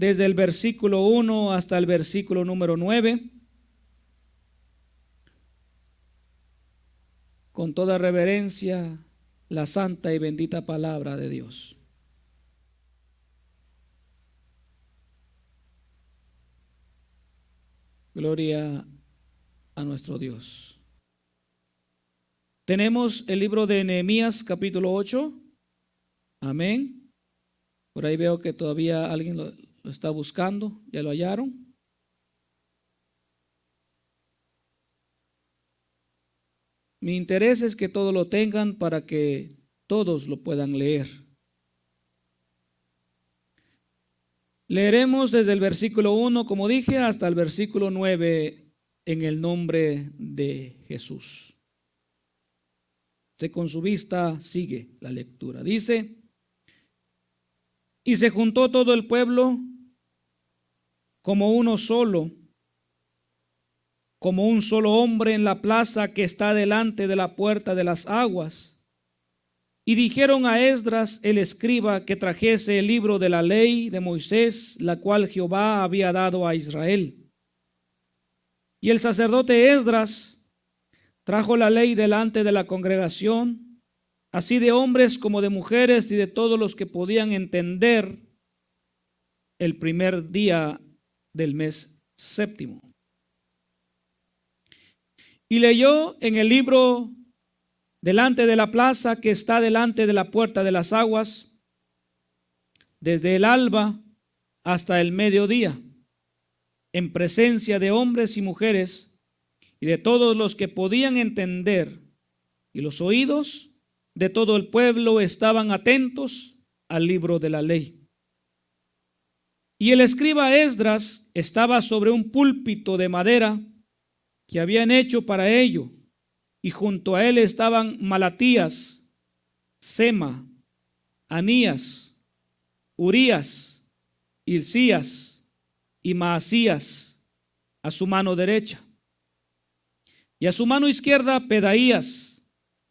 desde el versículo 1 hasta el versículo número 9. Con toda reverencia, la santa y bendita palabra de Dios. Gloria a nuestro Dios. Tenemos el libro de Nehemías capítulo 8. Amén. Por ahí veo que todavía alguien lo está buscando. ¿Ya lo hallaron? Mi interés es que todos lo tengan para que todos lo puedan leer. Leeremos desde el versículo 1, como dije, hasta el versículo 9 en el nombre de Jesús. Usted con su vista sigue la lectura. Dice: y se juntó todo el pueblo como uno solo, como un solo hombre en la plaza que está delante de la puerta de las aguas. Y dijeron a Esdras el escriba que trajese el libro de la ley de Moisés, la cual Jehová había dado a Israel. Y el sacerdote Esdras trajo la ley delante de la congregación, así de hombres como de mujeres y de todos los que podían entender, el primer día del mes séptimo. Y leyó en el libro delante de la plaza que está delante de la puerta de las aguas, desde el alba hasta el mediodía, en presencia de hombres y mujeres y de todos los que podían entender, y los oídos de todo el pueblo estaban atentos al libro de la ley. Y el escriba Esdras estaba sobre un púlpito de madera que habían hecho para ello, y junto a él estaban Malatías, Sema, Anías, Urías, Hilcías y Maasías a su mano derecha, y a su mano izquierda Pedaías,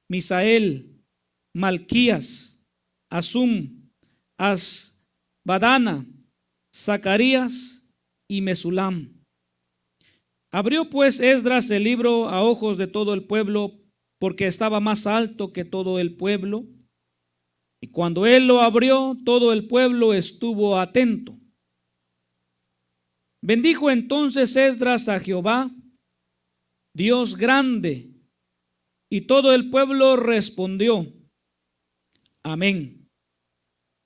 Misael, Malquías, Asum, Asbadana, Zacarías y Mesulam. Abrió pues Esdras el libro a ojos de todo el pueblo, porque estaba más alto que todo el pueblo. Y cuando él lo abrió, todo el pueblo estuvo atento. Bendijo entonces Esdras a Jehová, Dios grande, y todo el pueblo respondió: amén,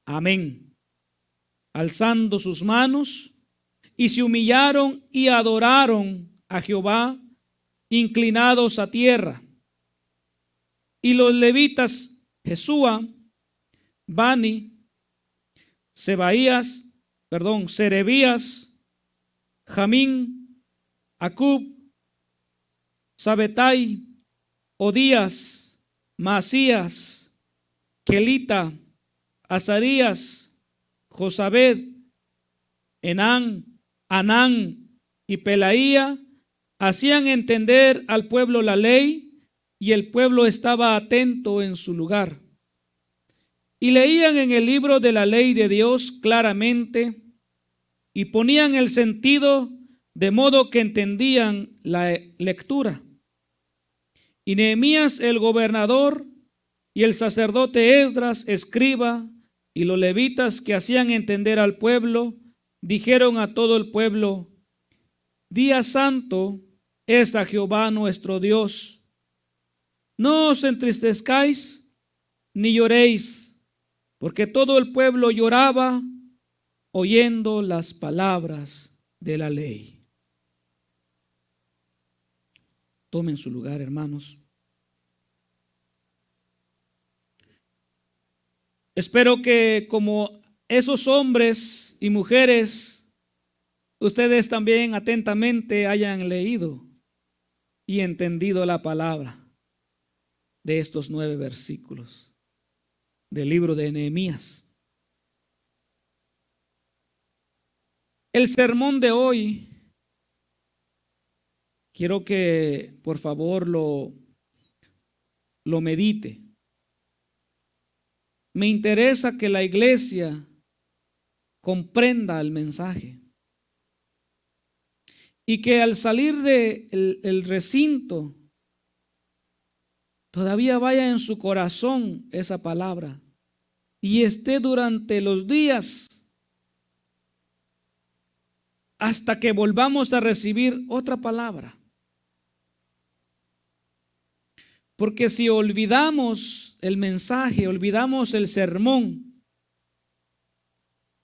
amén, alzando sus manos, y se humillaron y adoraron a Jehová, inclinados a tierra. Y los levitas Jesúa, Bani, Serebías, Jamín, Acub, Sabetai, Odías, Masías, Kelita, Azarías, Josabed, Enán, Anán y Pelaía hacían entender al pueblo la ley, y el pueblo estaba atento en su lugar. Y leían en el libro de la ley de Dios claramente, y ponían el sentido de modo que entendían la lectura. Y Nehemías el gobernador y el sacerdote Esdras escriba y los levitas que hacían entender al pueblo dijeron a todo el pueblo: día santo es a Jehová nuestro Dios. No os entristezcáis ni lloréis, porque todo el pueblo lloraba oyendo las palabras de la ley. Tomen su lugar, hermanos. Espero que como esos hombres y mujeres, ustedes también atentamente hayan leído y entendido la palabra de estos 9 versículos del libro de Nehemías. El sermón de hoy, quiero que por favor lo medite. Me interesa que la iglesia comprenda el mensaje. Y que al salir del recinto todavía vaya en su corazón esa palabra y esté durante los días hasta que volvamos a recibir otra palabra. Porque si olvidamos el mensaje, olvidamos el sermón,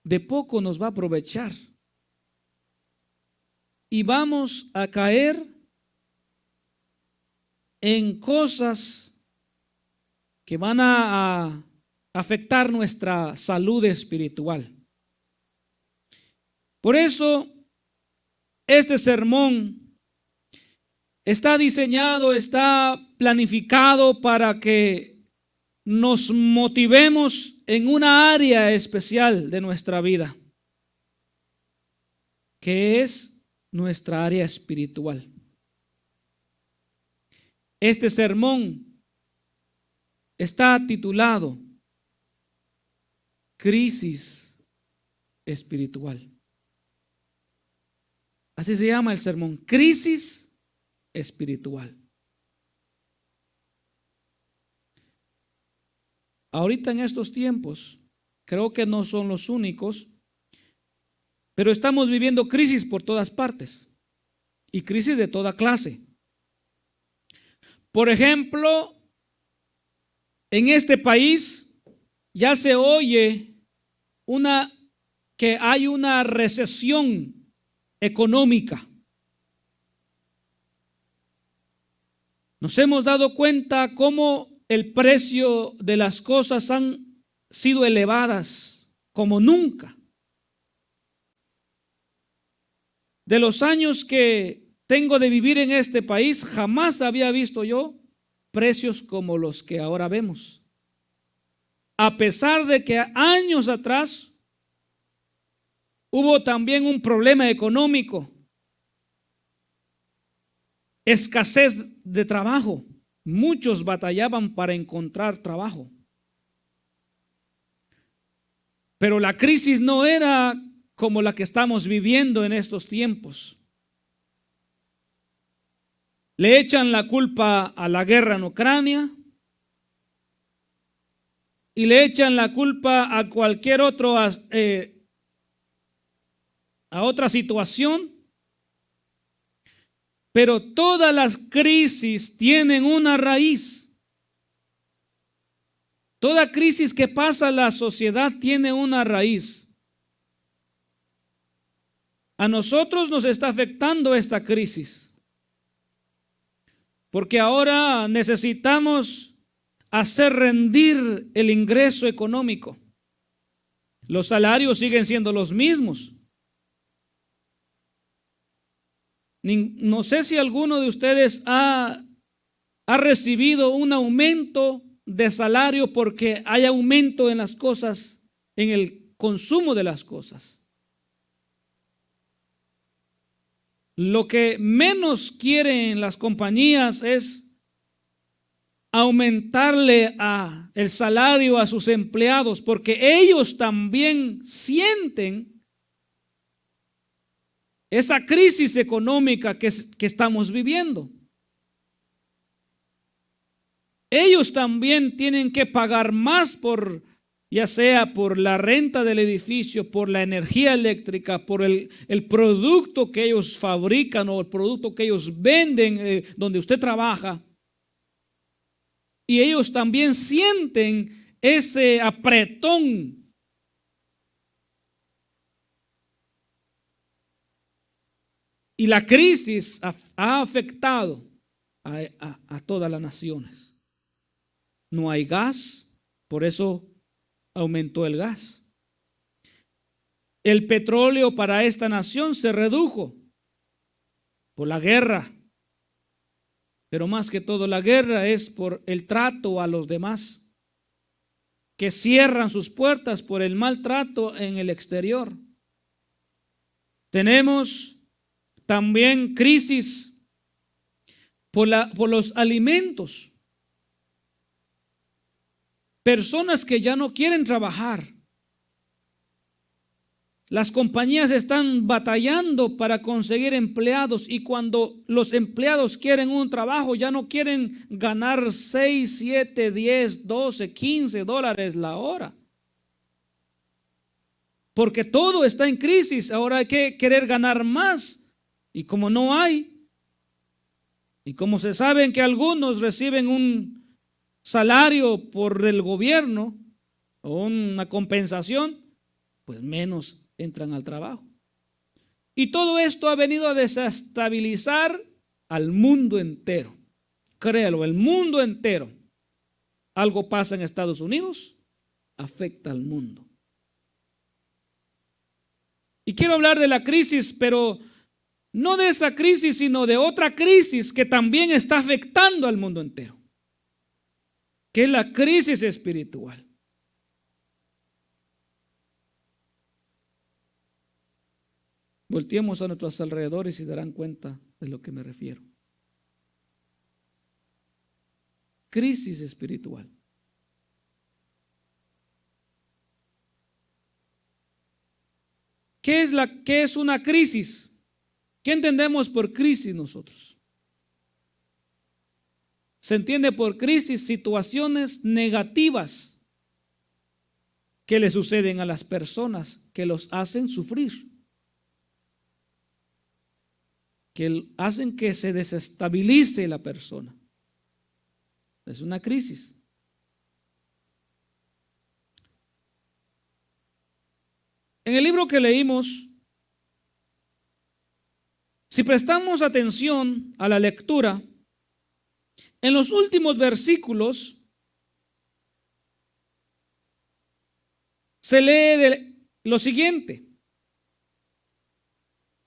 de poco nos va a aprovechar. Y vamos a caer en cosas que van a afectar nuestra salud espiritual. Por eso, este sermón está diseñado, está planificado para que nos motivemos en una área especial de nuestra vida, que es nuestra área espiritual. Este sermón está titulado Crisis Espiritual. Así se llama el sermón, Crisis Espiritual. Ahorita en estos tiempos, creo que no son los únicos, pero estamos viviendo crisis por todas partes y crisis de toda clase. Por ejemplo, en este país ya se oye que hay una recesión económica. Nos hemos dado cuenta cómo el precio de las cosas han sido elevadas como nunca. De los años que tengo de vivir en este país, jamás había visto yo precios como los que ahora vemos. A pesar de que años atrás hubo también un problema económico, escasez de trabajo. Muchos batallaban para encontrar trabajo. Pero la crisis no era como la que estamos viviendo en estos tiempos. Le echan la culpa a la guerra en Ucrania y le echan la culpa a cualquier otro, a otra situación. Pero todas las crisis tienen una raíz. Toda crisis que pasa en la sociedad tiene una raíz. A nosotros nos está afectando esta crisis, porque ahora necesitamos hacer rendir el ingreso económico. Los salarios siguen siendo los mismos. No sé si alguno de ustedes ha recibido un aumento de salario porque hay aumento en las cosas, en el consumo de las cosas. Lo que menos quieren las compañías es aumentarle el salario a sus empleados, porque ellos también sienten esa crisis económica que estamos viviendo. Ellos también tienen que pagar más ya sea por la renta del edificio, por la energía eléctrica, por el producto que ellos fabrican o el producto que ellos venden donde usted trabaja. Y ellos también sienten ese apretón. Y la crisis ha afectado a todas las naciones. No hay gas, por eso aumentó el gas. El petróleo para esta nación se redujo por la guerra. Pero más que todo la guerra es por el trato a los demás, que cierran sus puertas por el maltrato en el exterior. Tenemos también crisis por los alimentos. Personas que ya no quieren trabajar. Las compañías están batallando para conseguir empleados, y cuando los empleados quieren un trabajo, ya no quieren ganar 6, 7, 10, 12, 15 dólares la hora. Porque todo está en crisis. Ahora hay que querer ganar más. Y como no hay, y como se saben que algunos reciben un salario por el gobierno o una compensación, pues menos entran al trabajo. Y todo esto ha venido a desestabilizar al mundo entero. Créalo, el mundo entero. Algo pasa en Estados Unidos, afecta al mundo. Y quiero hablar de la crisis, pero no de esa crisis, sino de otra crisis que también está afectando al mundo entero, que es la crisis espiritual. Volteemos a nuestros alrededores y darán cuenta de lo que me refiero. Crisis espiritual. ¿Qué es una crisis? ¿Qué entendemos por crisis nosotros? Se entiende por crisis situaciones negativas que le suceden a las personas, que los hacen sufrir, que hacen que se desestabilice la persona. Es una crisis. En el libro que leímos, si prestamos atención a la lectura, en los últimos versículos se lee lo siguiente.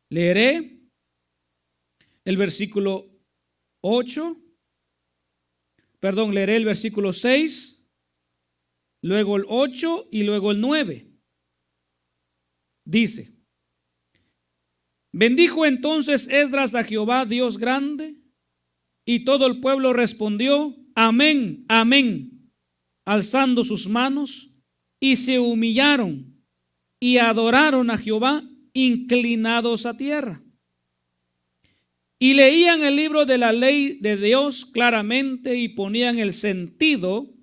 Leeré el versículo 8, leeré el versículo 6, luego el 8 y luego el 9. Dice: bendijo entonces Esdras a Jehová Dios grande, y todo el pueblo respondió: amén, amén, alzando sus manos, y se humillaron y adoraron a Jehová inclinados a tierra. Y leían el libro de la ley de Dios claramente y ponían el sentido,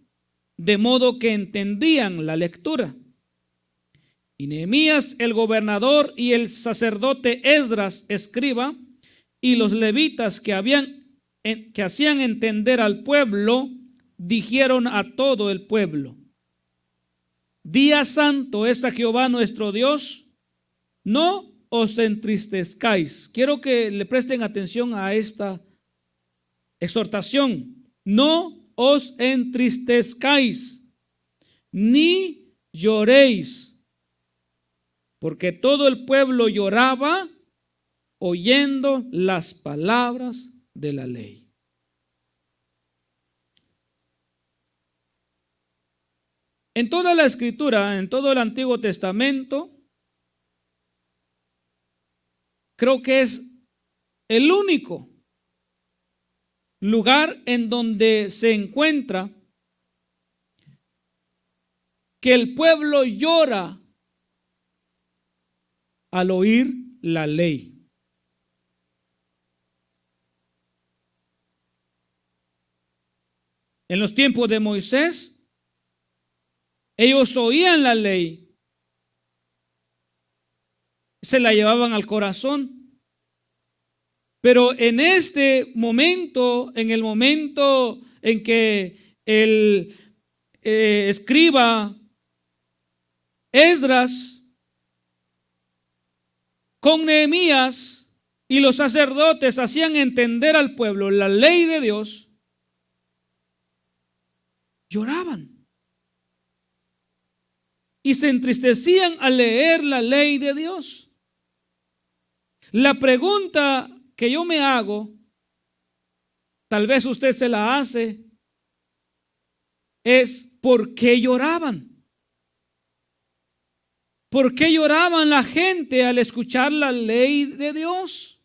de modo que entendían la lectura. Y Nehemías el gobernador y el sacerdote Esdras escriba y los levitas que hacían entender al pueblo, dijeron a todo el pueblo: día santo es a Jehová nuestro Dios, no os entristezcáis. Quiero que le presten atención a esta exhortación. No os entristezcáis, ni lloréis, porque todo el pueblo lloraba oyendo las palabras de la ley. En toda la Escritura, en todo el Antiguo Testamento, creo que es el único lugar en donde se encuentra que el pueblo llora al oír la ley. En los tiempos de Moisés, ellos oían la ley, se la llevaban al corazón. Pero en este momento, en el momento en que el escriba Esdras con Nehemías y los sacerdotes hacían entender al pueblo la ley de Dios, lloraban y se entristecían al leer la ley de Dios. La pregunta que yo me hago, tal vez usted se la hace, es: ¿por qué lloraban? ¿Por qué lloraban la gente al escuchar la ley de Dios?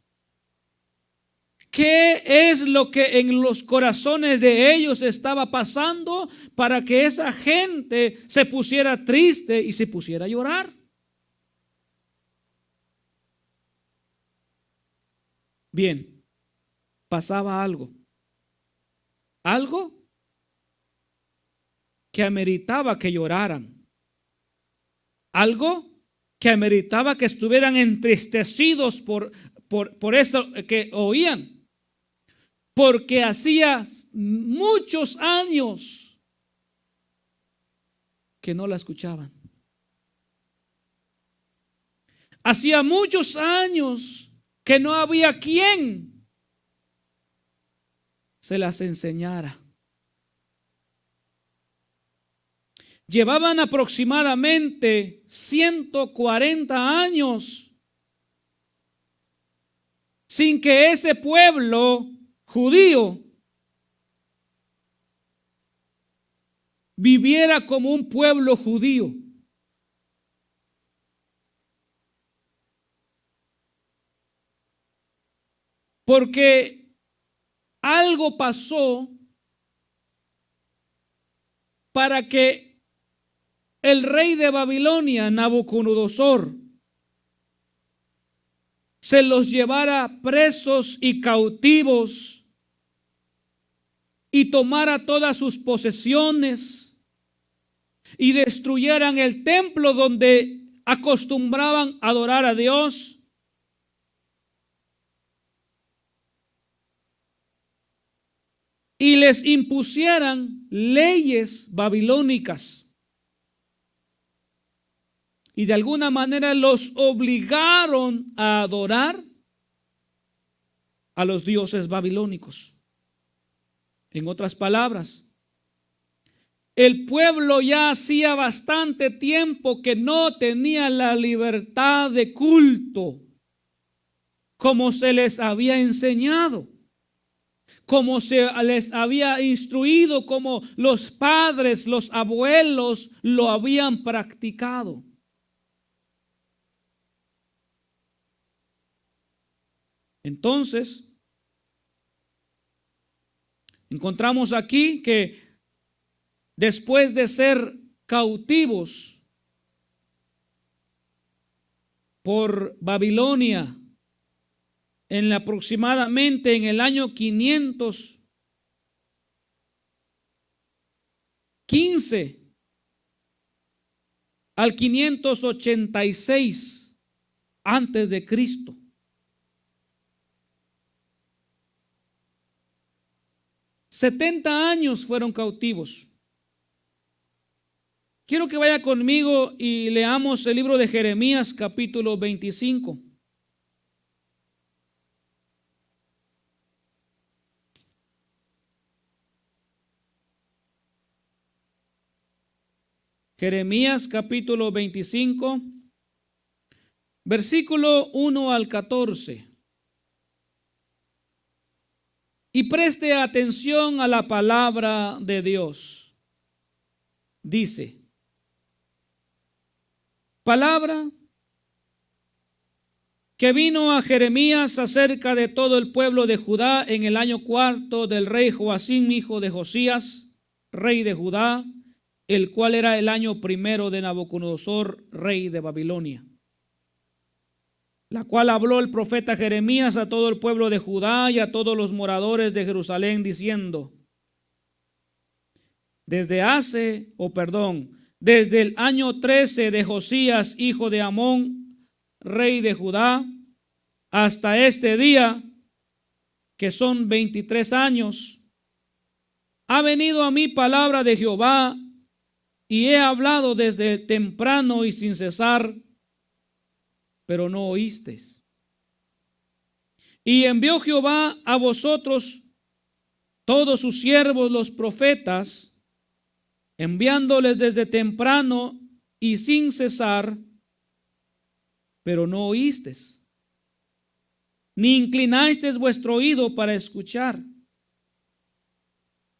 ¿Qué es lo que en los corazones de ellos estaba pasando para que esa gente se pusiera triste y se pusiera a llorar? Bien, pasaba algo. Algo que ameritaba que lloraran. Algo que ameritaba que estuvieran entristecidos por eso que oían. Porque hacía muchos años que no la escuchaban. Hacía muchos años que no había quien se las enseñara. Llevaban aproximadamente 140 años sin que ese pueblo judío viviera como un pueblo judío. Porque algo pasó para que el rey de Babilonia, Nabucodonosor, se los llevara presos y cautivos y tomara todas sus posesiones y destruyeran el templo donde acostumbraban a adorar a Dios. Y les impusieran leyes babilónicas. Y de alguna manera los obligaron a adorar a los dioses babilónicos. En otras palabras, el pueblo ya hacía bastante tiempo que no tenía la libertad de culto como se les había enseñado, como se les había instruido, como los padres, los abuelos lo habían practicado. Entonces, encontramos aquí que después de ser cautivos por Babilonia, aproximadamente en el año 515 al 586 antes de Cristo. $70 años fueron cautivos. Quiero que vaya conmigo y leamos el libro de Jeremías, capítulo 25. Jeremías, capítulo 25, versículo 1 al 14. Y preste atención a la palabra de Dios. Dice: palabra que vino a Jeremías acerca de todo el pueblo de Judá en el año 4 del rey Joacim, hijo de Josías, rey de Judá, el cual era el año 1 de Nabucodonosor, rey de Babilonia. La cual habló el profeta Jeremías a todo el pueblo de Judá y a todos los moradores de Jerusalén, diciendo: desde el año 13 de Josías, hijo de Amón, rey de Judá, hasta este día, que son 23 años, ha venido a mí palabra de Jehová, y he hablado desde temprano y sin cesar, pero no oísteis. Y envió Jehová a vosotros todos sus siervos los profetas, enviándoles desde temprano y sin cesar, pero no oísteis, ni inclinasteis vuestro oído para escuchar.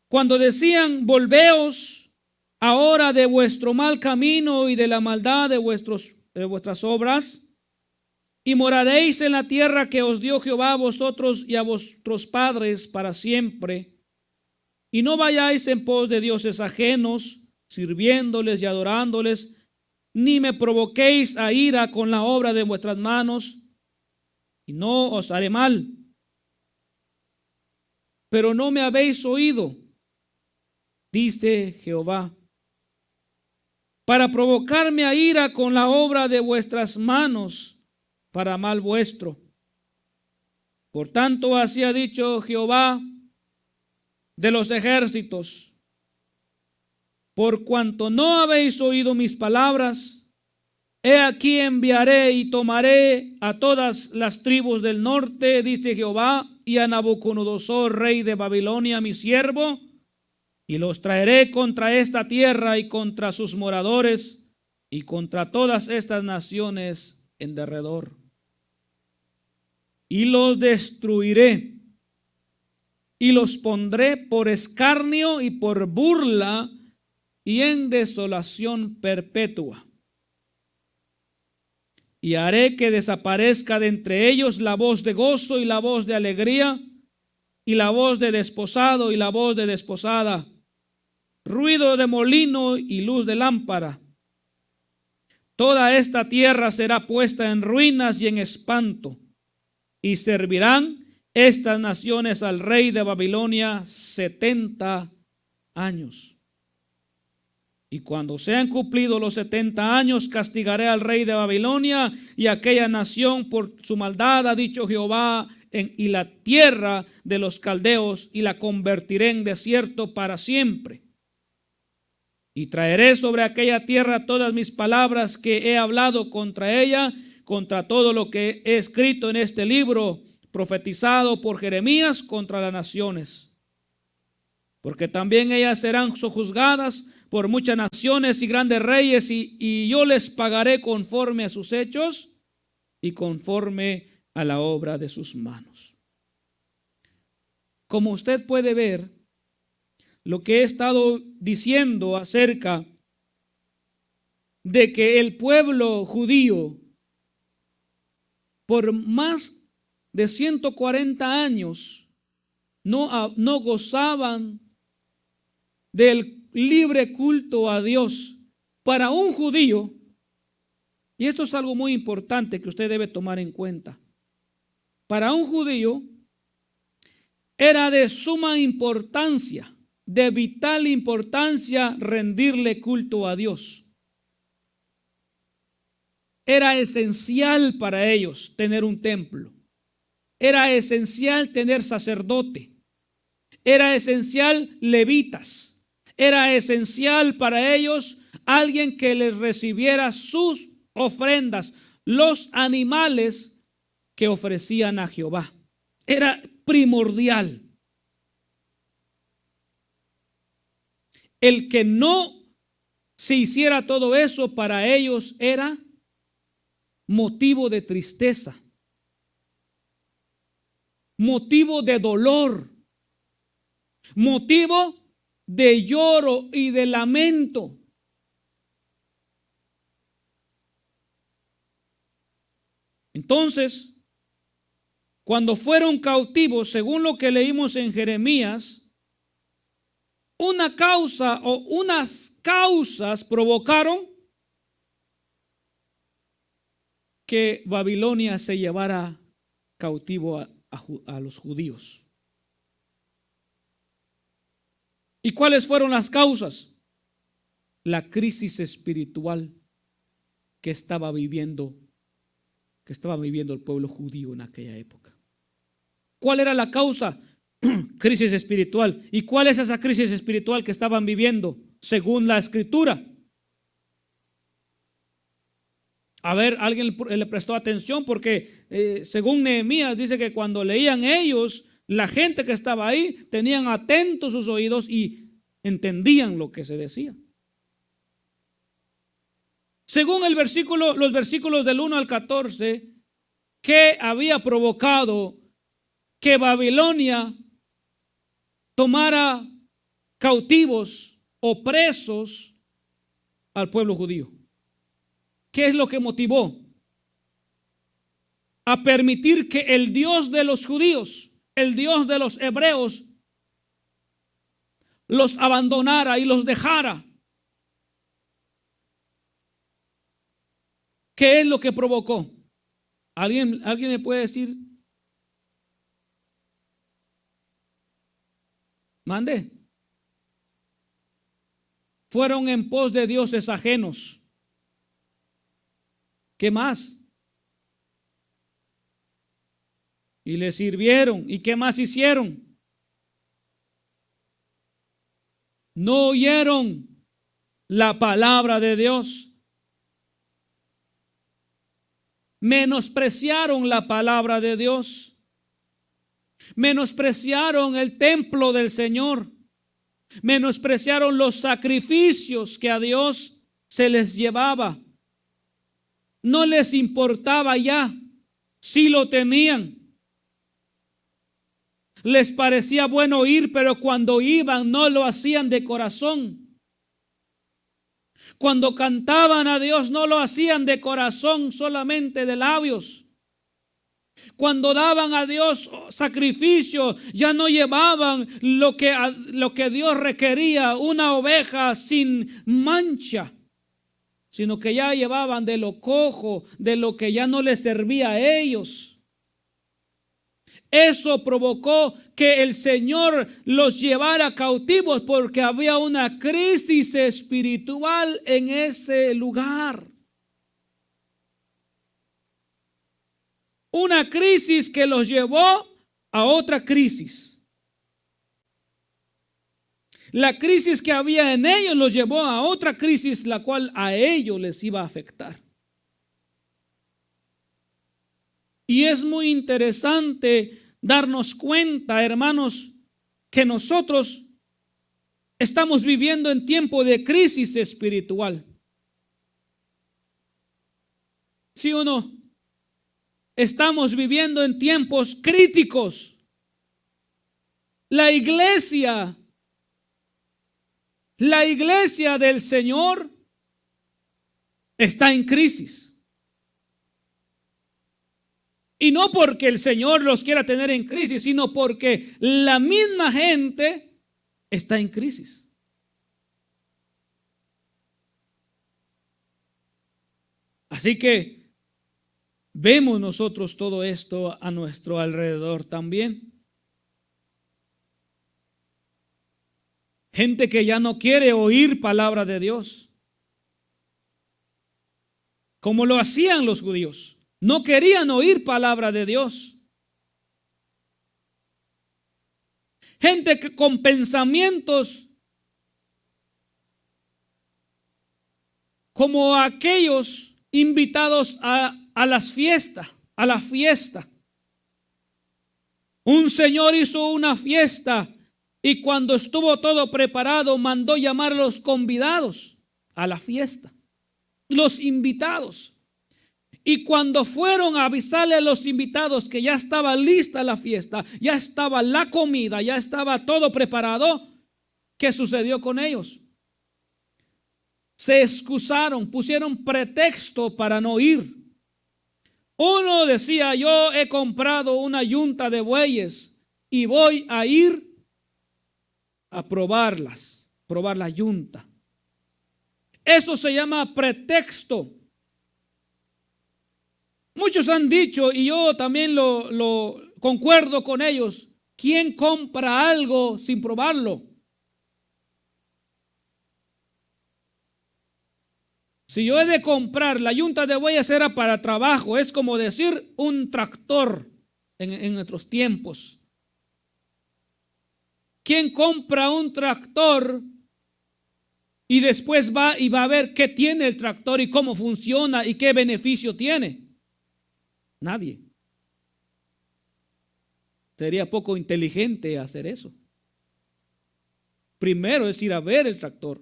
Cuando decían: volveos ahora de vuestro mal camino y de la maldad de vuestras obras, y moraréis en la tierra que os dio Jehová a vosotros y a vuestros padres para siempre, y no vayáis en pos de dioses ajenos, sirviéndoles y adorándoles, ni me provoquéis a ira con la obra de vuestras manos, y no os haré mal. pero no me habéis oído, dice Jehová, para provocarme a ira con la obra de vuestras manos, para mal vuestro. Por tanto, así ha dicho Jehová de los ejércitos: por cuanto no habéis oído mis palabras, he aquí enviaré y tomaré a todas las tribus del norte, dice Jehová, y a Nabucodonosor, rey de Babilonia, mi siervo, y los traeré contra esta tierra y contra sus moradores y contra todas estas naciones en derredor. Y los destruiré y los pondré por escarnio y por burla y en desolación perpetua. Y haré que desaparezca de entre ellos la voz de gozo y la voz de alegría y la voz de desposado y la voz de desposada, ruido de molino y luz de lámpara. Toda esta tierra será puesta en ruinas y en espanto, y servirán estas naciones al rey de Babilonia 70 años. Y cuando sean cumplidos los 70 años, castigaré al rey de Babilonia y a aquella nación por su maldad, ha dicho Jehová, y la tierra de los caldeos, y la convertiré en desierto para siempre. Y traeré sobre aquella tierra todas mis palabras que he hablado contra ella, contra todo lo que he escrito en este libro, profetizado por Jeremías contra las naciones. Porque también ellas serán sojuzgadas por muchas naciones y grandes reyes, y yo les pagaré conforme a sus hechos y conforme a la obra de sus manos. Como usted puede ver, lo que he estado diciendo acerca de que el pueblo judío por más de 140 años no gozaban del libre culto a Dios. Para un judío, y esto es algo muy importante que usted debe tomar en cuenta, para un judío era de suma importancia, de vital importancia, rendirle culto a Dios. Era esencial para ellos tener un templo. Era esencial tener sacerdote. Era esencial levitas. Era esencial para ellos alguien que les recibiera sus ofrendas, los animales que ofrecían a Jehová. Era primordial. El que no se hiciera todo eso para ellos era motivo de tristeza, motivo de dolor, motivo de lloro y de lamento. Entonces, cuando fueron cautivos, según lo que leímos en Jeremías, una causa o unas causas provocaron que Babilonia se llevara cautivo a los judíos. ¿Y cuáles fueron las causas? La crisis espiritual que estaba viviendo el pueblo judío en aquella época. ¿Cuál era la causa? Crisis espiritual. ¿Y cuál es esa crisis espiritual que estaban viviendo según la Escritura? A ver, alguien le prestó atención, porque según Nehemías dice que cuando leían ellos, la gente que estaba ahí tenían atentos sus oídos y entendían lo que se decía. Según los versículos del 1 al 14, ¿qué había provocado que Babilonia tomara cautivos o presos al pueblo judío? ¿Qué es lo que motivó a permitir que el Dios de los judíos, el Dios de los hebreos, los abandonara y los dejara? ¿Qué es lo que provocó? ¿Alguien me puede decir? Mande. Fueron en pos de dioses ajenos. ¿Qué más? Y le sirvieron. ¿Y qué más hicieron? No oyeron la palabra de Dios. Menospreciaron la palabra de Dios. Menospreciaron el templo del Señor. Menospreciaron los sacrificios que a Dios se les llevaba. No les importaba ya si lo tenían. Les parecía bueno ir, pero cuando iban no lo hacían de corazón. Cuando cantaban a Dios no lo hacían de corazón, solamente de labios. Cuando daban a Dios sacrificio, ya no llevaban lo que Dios requería, una oveja sin mancha, sino que ya llevaban de lo cojo, de lo que ya no les servía a ellos. Eso provocó que el Señor los llevara cautivos porque había una crisis espiritual en ese lugar. Una crisis que los llevó a otra crisis. La crisis que había en ellos los llevó a otra crisis, la cual a ellos les iba a afectar. Y es muy interesante darnos cuenta, hermanos, que nosotros estamos viviendo en tiempo de crisis espiritual. ¿Sí o no? Estamos viviendo en tiempos críticos. La iglesia del Señor está en crisis. Y no porque el Señor los quiera tener en crisis, sino porque la misma gente está en crisis. Así que vemos nosotros todo esto a nuestro alrededor también. Gente que ya no quiere oír palabra de Dios, como lo hacían los judíos. No querían oír palabra de Dios. Gente que con pensamientos como aquellos invitados a la fiesta. Un señor hizo una fiesta y cuando estuvo todo preparado mandó llamar a los convidados a la fiesta, los invitados. Y cuando fueron a avisarle a los invitados que ya estaba lista la fiesta, ya estaba la comida, ya estaba todo preparado, ¿qué sucedió con ellos? Se excusaron, pusieron pretexto para no ir. Uno decía: yo he comprado una yunta de bueyes y voy a ir a probar la yunta. Eso se llama pretexto. Muchos han dicho, y yo también lo concuerdo con ellos: ¿quién compra algo sin probarlo? Si yo he de comprar la yunta de bueyes, era para trabajo. Es como decir un tractor en nuestros tiempos. ¿Quién compra un tractor y después va a ver qué tiene el tractor y cómo funciona y qué beneficio tiene? Nadie. Sería poco inteligente hacer eso. Primero es ir a ver el tractor,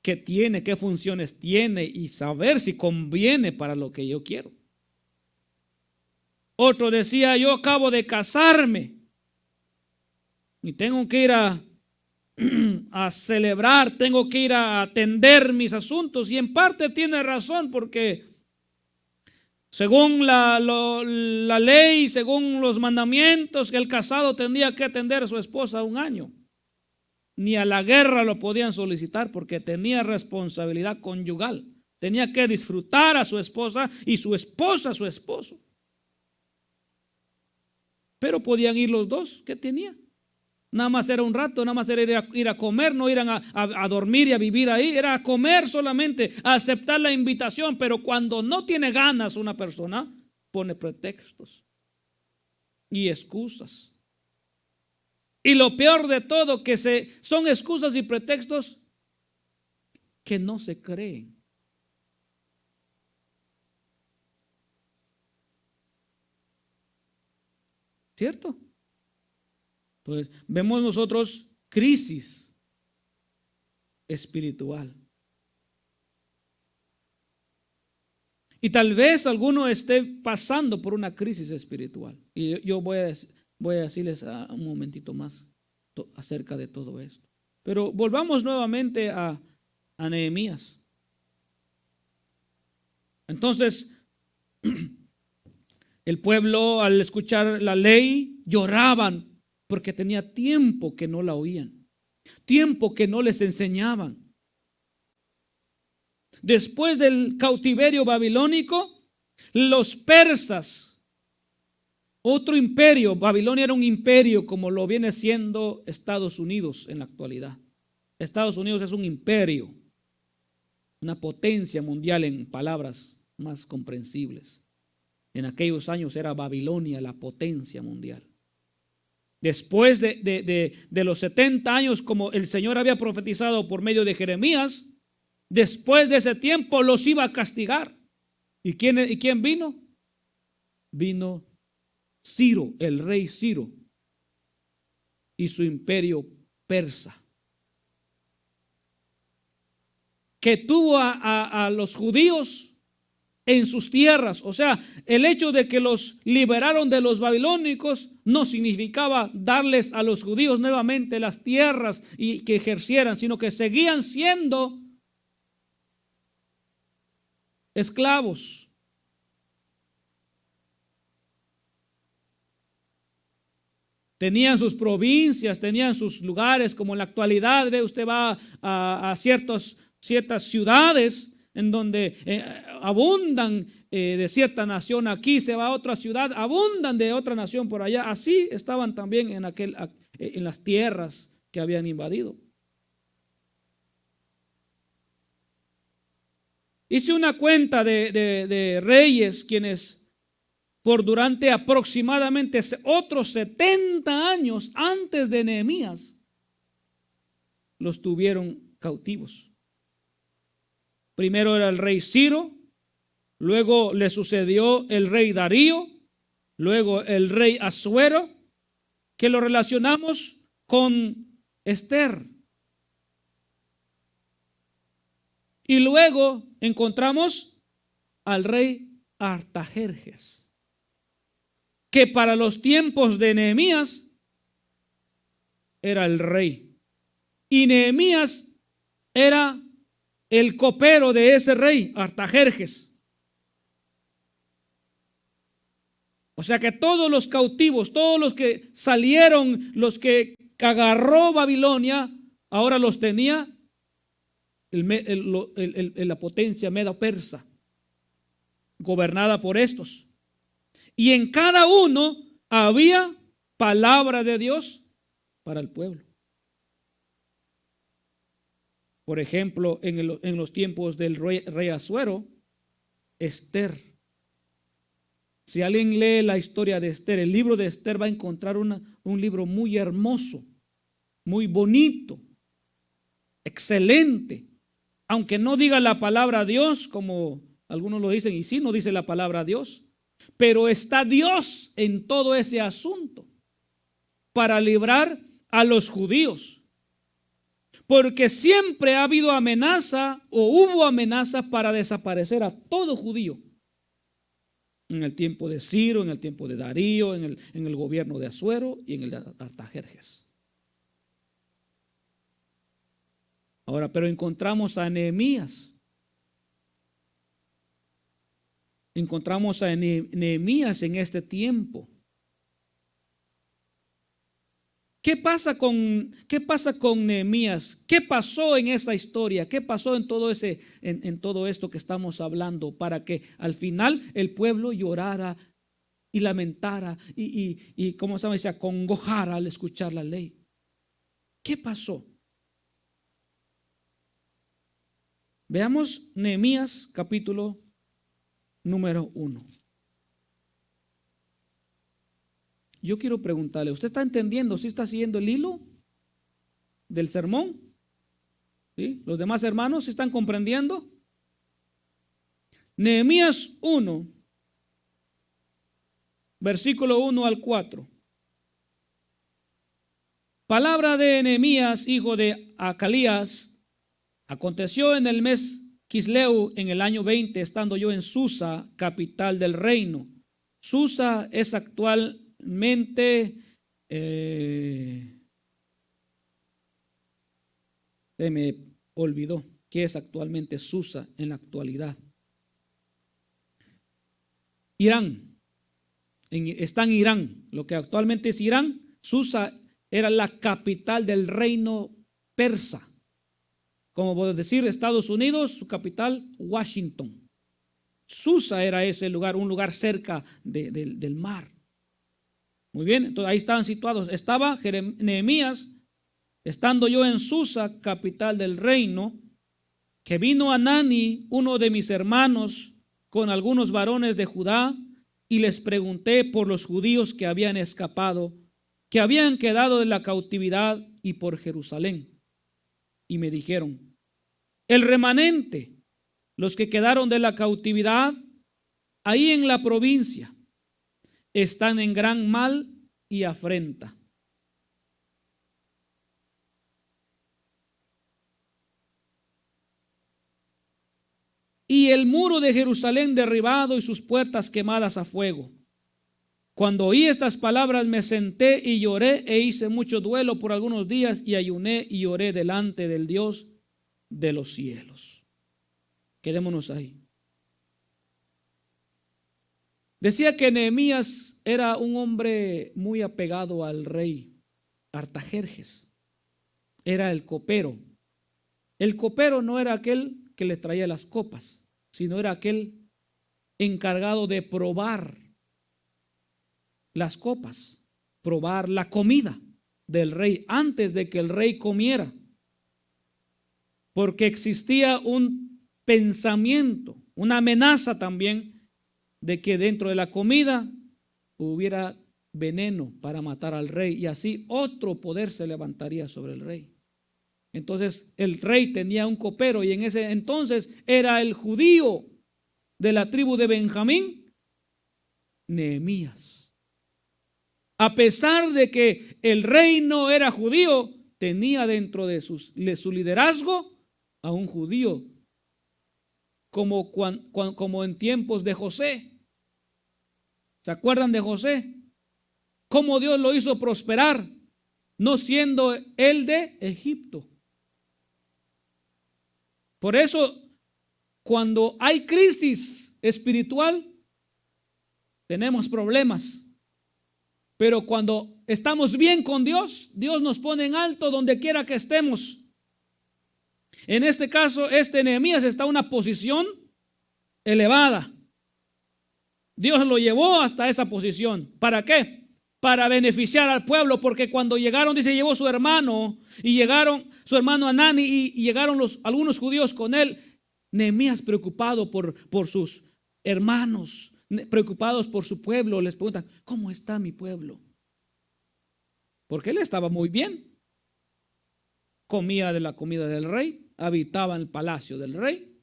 qué tiene, qué funciones tiene y saber si conviene para lo que yo quiero. Otro decía: yo acabo de casarme y tengo que ir a celebrar, tengo que ir a atender mis asuntos. Y en parte tiene razón, porque según la ley, según los mandamientos, el casado tenía que atender a su esposa 1 año. Ni a la guerra lo podían solicitar porque tenía responsabilidad conyugal. Tenía que disfrutar a su esposa y su esposa a su esposo. Pero podían ir los dos. ¿Qué tenía? Nada más era un rato, nada más era ir a comer, no ir a dormir y a vivir ahí, era a comer solamente, a aceptar la invitación. Pero cuando no tiene ganas una persona, pone pretextos y excusas. Y lo peor de todo, que son excusas y pretextos que no se creen. ¿Cierto? Pues vemos nosotros crisis espiritual. Y tal vez alguno esté pasando por una crisis espiritual. Y yo voy a decirles un momentito más acerca de todo esto. Pero volvamos nuevamente a Nehemías. Entonces, el pueblo, al escuchar la ley, lloraban porque tenía tiempo que no la oían, tiempo que no les enseñaban. Después del cautiverio babilónico, los persas, otro imperio, Babilonia era un imperio como lo viene siendo Estados Unidos en la actualidad. Estados Unidos es un imperio, una potencia mundial en palabras más comprensibles. En aquellos años era Babilonia la potencia mundial. Después de los 70 años, como el Señor había profetizado por medio de Jeremías, después de ese tiempo los iba a castigar. ¿Y quién vino? Vino Ciro, el rey Ciro, y su imperio persa, que tuvo a los judíos en sus tierras. O sea, el hecho de que los liberaron de los babilónicos no significaba darles a los judíos nuevamente las tierras y que ejercieran, sino que seguían siendo esclavos. Tenían sus provincias, tenían sus lugares, como en la actualidad, usted va a ciertas ciudades en donde abundan de cierta nación, aquí se va a otra ciudad, abundan de otra nación por allá. Así estaban también en las tierras que habían invadido. Hice una cuenta de reyes quienes por durante aproximadamente otros 70 años antes de Nehemías los tuvieron cautivos. Primero era el rey Ciro, luego le sucedió el rey Darío, luego el rey Asuero, que lo relacionamos con Esther. Y luego encontramos al rey Artajerjes, que para los tiempos de Nehemías era el rey. Y Nehemías era el copero de ese rey, Artajerjes. O sea que todos los cautivos, todos los que salieron, los que agarró Babilonia, ahora los tenía la potencia medo-persa, gobernada por estos. Y en cada uno había palabra de Dios para el pueblo. Por ejemplo, en los tiempos del rey Asuero, Esther. Si alguien lee la historia de Esther, el libro de Esther, va a encontrar un libro muy hermoso, muy bonito, excelente. Aunque no diga la palabra Dios, como algunos lo dicen, y sí, no dice la palabra Dios, pero está Dios en todo ese asunto para librar a los judíos. Porque siempre ha habido amenaza o hubo amenaza para desaparecer a todo judío. En el tiempo de Ciro, en el tiempo de Darío, en el gobierno de Asuero y en el de Artajerjes. Ahora, pero encontramos a Nehemías. Encontramos a Nehemías en este tiempo. ¿Qué pasa con Nehemías? ¿Qué pasó en esa historia? ¿Qué pasó en todo esto que estamos hablando para que al final el pueblo llorara y lamentara y como se llama, se acongojara al escuchar la ley? ¿Qué pasó? Veamos Nehemías capítulo número 1. Yo quiero preguntarle, ¿usted está entendiendo? ¿Sí está siguiendo el hilo del sermón? ¿Sí? ¿Los demás hermanos sí están comprendiendo? Nehemías 1, versículo 1 al 4. Palabra de Nehemías, hijo de Acalías. Aconteció en el mes Quisleu, en el año 20, estando yo en Susa, capital del reino. Susa es actualmente, se me olvidó qué es actualmente Susa en la actualidad. Irán, está en Irán, lo que actualmente es Irán. Susa era la capital del reino persa. Como puedo decir, Estados Unidos, su capital, Washington. Susa era ese lugar, un lugar cerca del mar. Muy bien, entonces ahí estaban situados. Estaba Nehemías, estando yo en Susa, capital del reino, que vino Hanani, uno de mis hermanos, con algunos varones de Judá, y les pregunté por los judíos que habían escapado, que habían quedado de la cautividad y por Jerusalén. Y me dijeron, el remanente, los que quedaron de la cautividad, ahí en la provincia, están en gran mal y afrenta. Y el muro de Jerusalén derribado y sus puertas quemadas a fuego. Cuando oí estas palabras me senté y lloré e hice mucho duelo por algunos días y ayuné y oré delante del Dios de los cielos. Quedémonos ahí. Decía que Nehemías era un hombre muy apegado al rey Artajerjes. Era el copero. El copero no era aquel que le traía las copas, sino era aquel encargado de probar las copas, probar la comida del rey antes de que el rey comiera. Porque existía un pensamiento, una amenaza también de que dentro de la comida hubiera veneno para matar al rey y así otro poder se levantaría sobre el rey. Entonces el rey tenía un copero y en ese entonces era el judío de la tribu de Benjamín, Nehemías. A pesar de que el rey no era judío, tenía dentro de su liderazgo a un judío, como en tiempos de José. ¿Se acuerdan de José? Cómo Dios lo hizo prosperar, no siendo él de Egipto. Por eso, cuando hay crisis espiritual, tenemos problemas. Pero cuando estamos bien con Dios, Dios nos pone en alto donde quiera que estemos. En este caso, Nehemías está en una posición elevada. Dios lo llevó hasta esa posición. ¿Para qué? Para beneficiar al pueblo, porque cuando llegaron, dice, llevó su hermano, y llegaron su hermano Hanani, y llegaron algunos judíos con él. Nehemías, preocupado por sus hermanos, preocupados por su pueblo, les preguntan, ¿cómo está mi pueblo? Porque él estaba muy bien. Comía de la comida del rey, habitaba en el palacio del rey.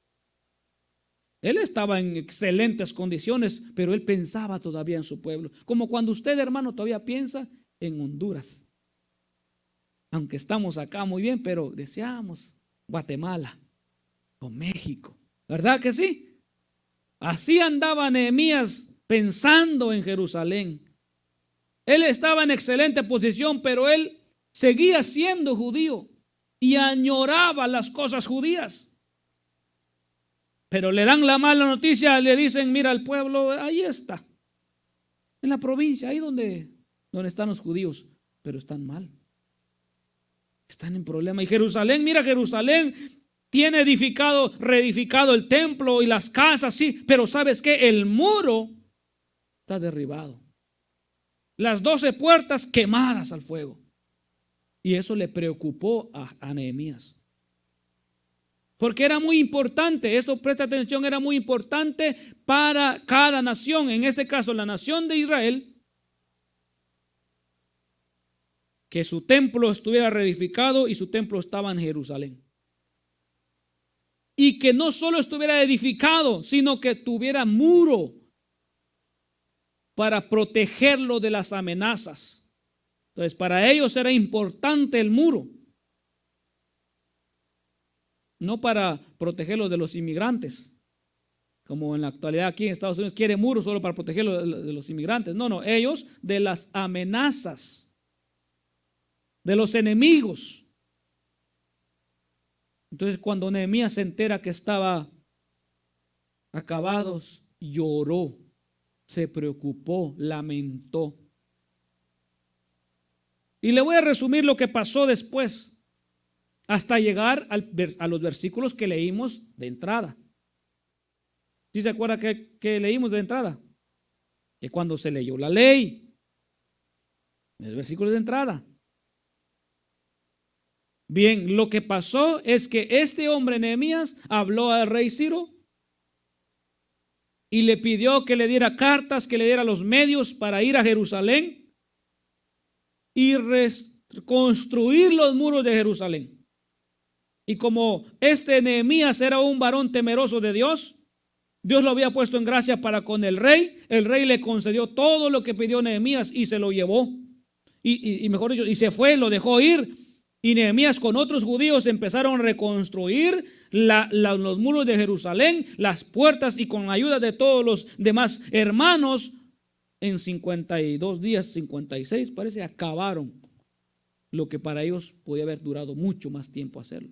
Él estaba en excelentes condiciones, pero él pensaba todavía en su pueblo. Como cuando usted, hermano, todavía piensa en Honduras. Aunque estamos acá muy bien, pero deseamos Guatemala o México. ¿Verdad que sí? Así andaba Nehemías pensando en Jerusalén. Él estaba en excelente posición, pero él seguía siendo judío y añoraba las cosas judías. Pero le dan la mala noticia, le dicen, mira, el pueblo ahí está, en la provincia, ahí donde están los judíos, pero están mal, están en problema. Y Jerusalén, mira, Jerusalén tiene reedificado el templo y las casas, sí, pero ¿sabes qué? El muro está derribado, las 12 puertas quemadas al fuego. Y eso le preocupó a Nehemías. Porque era muy importante, esto presta atención, era muy importante para cada nación, en este caso la nación de Israel, que su templo estuviera reedificado y su templo estaba en Jerusalén. Y que no solo estuviera edificado, sino que tuviera muro para protegerlo de las amenazas. Entonces, para ellos era importante el muro. No para protegerlo de los inmigrantes, como en la actualidad aquí en Estados Unidos quiere muros solo para protegerlo de los inmigrantes. No, ellos de las amenazas, de los enemigos. Entonces, cuando Nehemías se entera que estaba acabados, lloró, se preocupó, lamentó. Y le voy a resumir lo que pasó después, hasta llegar a los versículos que leímos de entrada. ¿Sí se acuerda que leímos de entrada? Que cuando se leyó la ley, el versículo de entrada. Bien, lo que pasó es que este hombre Nehemías habló al rey Ciro y le pidió que le diera cartas, que le diera los medios para ir a Jerusalén y reconstruir los muros de Jerusalén. Y como este Nehemías era un varón temeroso de Dios, Dios lo había puesto en gracia para con el rey le concedió todo lo que pidió Nehemías y se lo llevó. Y mejor dicho, y se fue, lo dejó ir. Y Nehemías con otros judíos empezaron a reconstruir los muros de Jerusalén, las puertas, y con la ayuda de todos los demás hermanos, en 52 días, 56 parece, acabaron lo que para ellos podía haber durado mucho más tiempo hacerlo.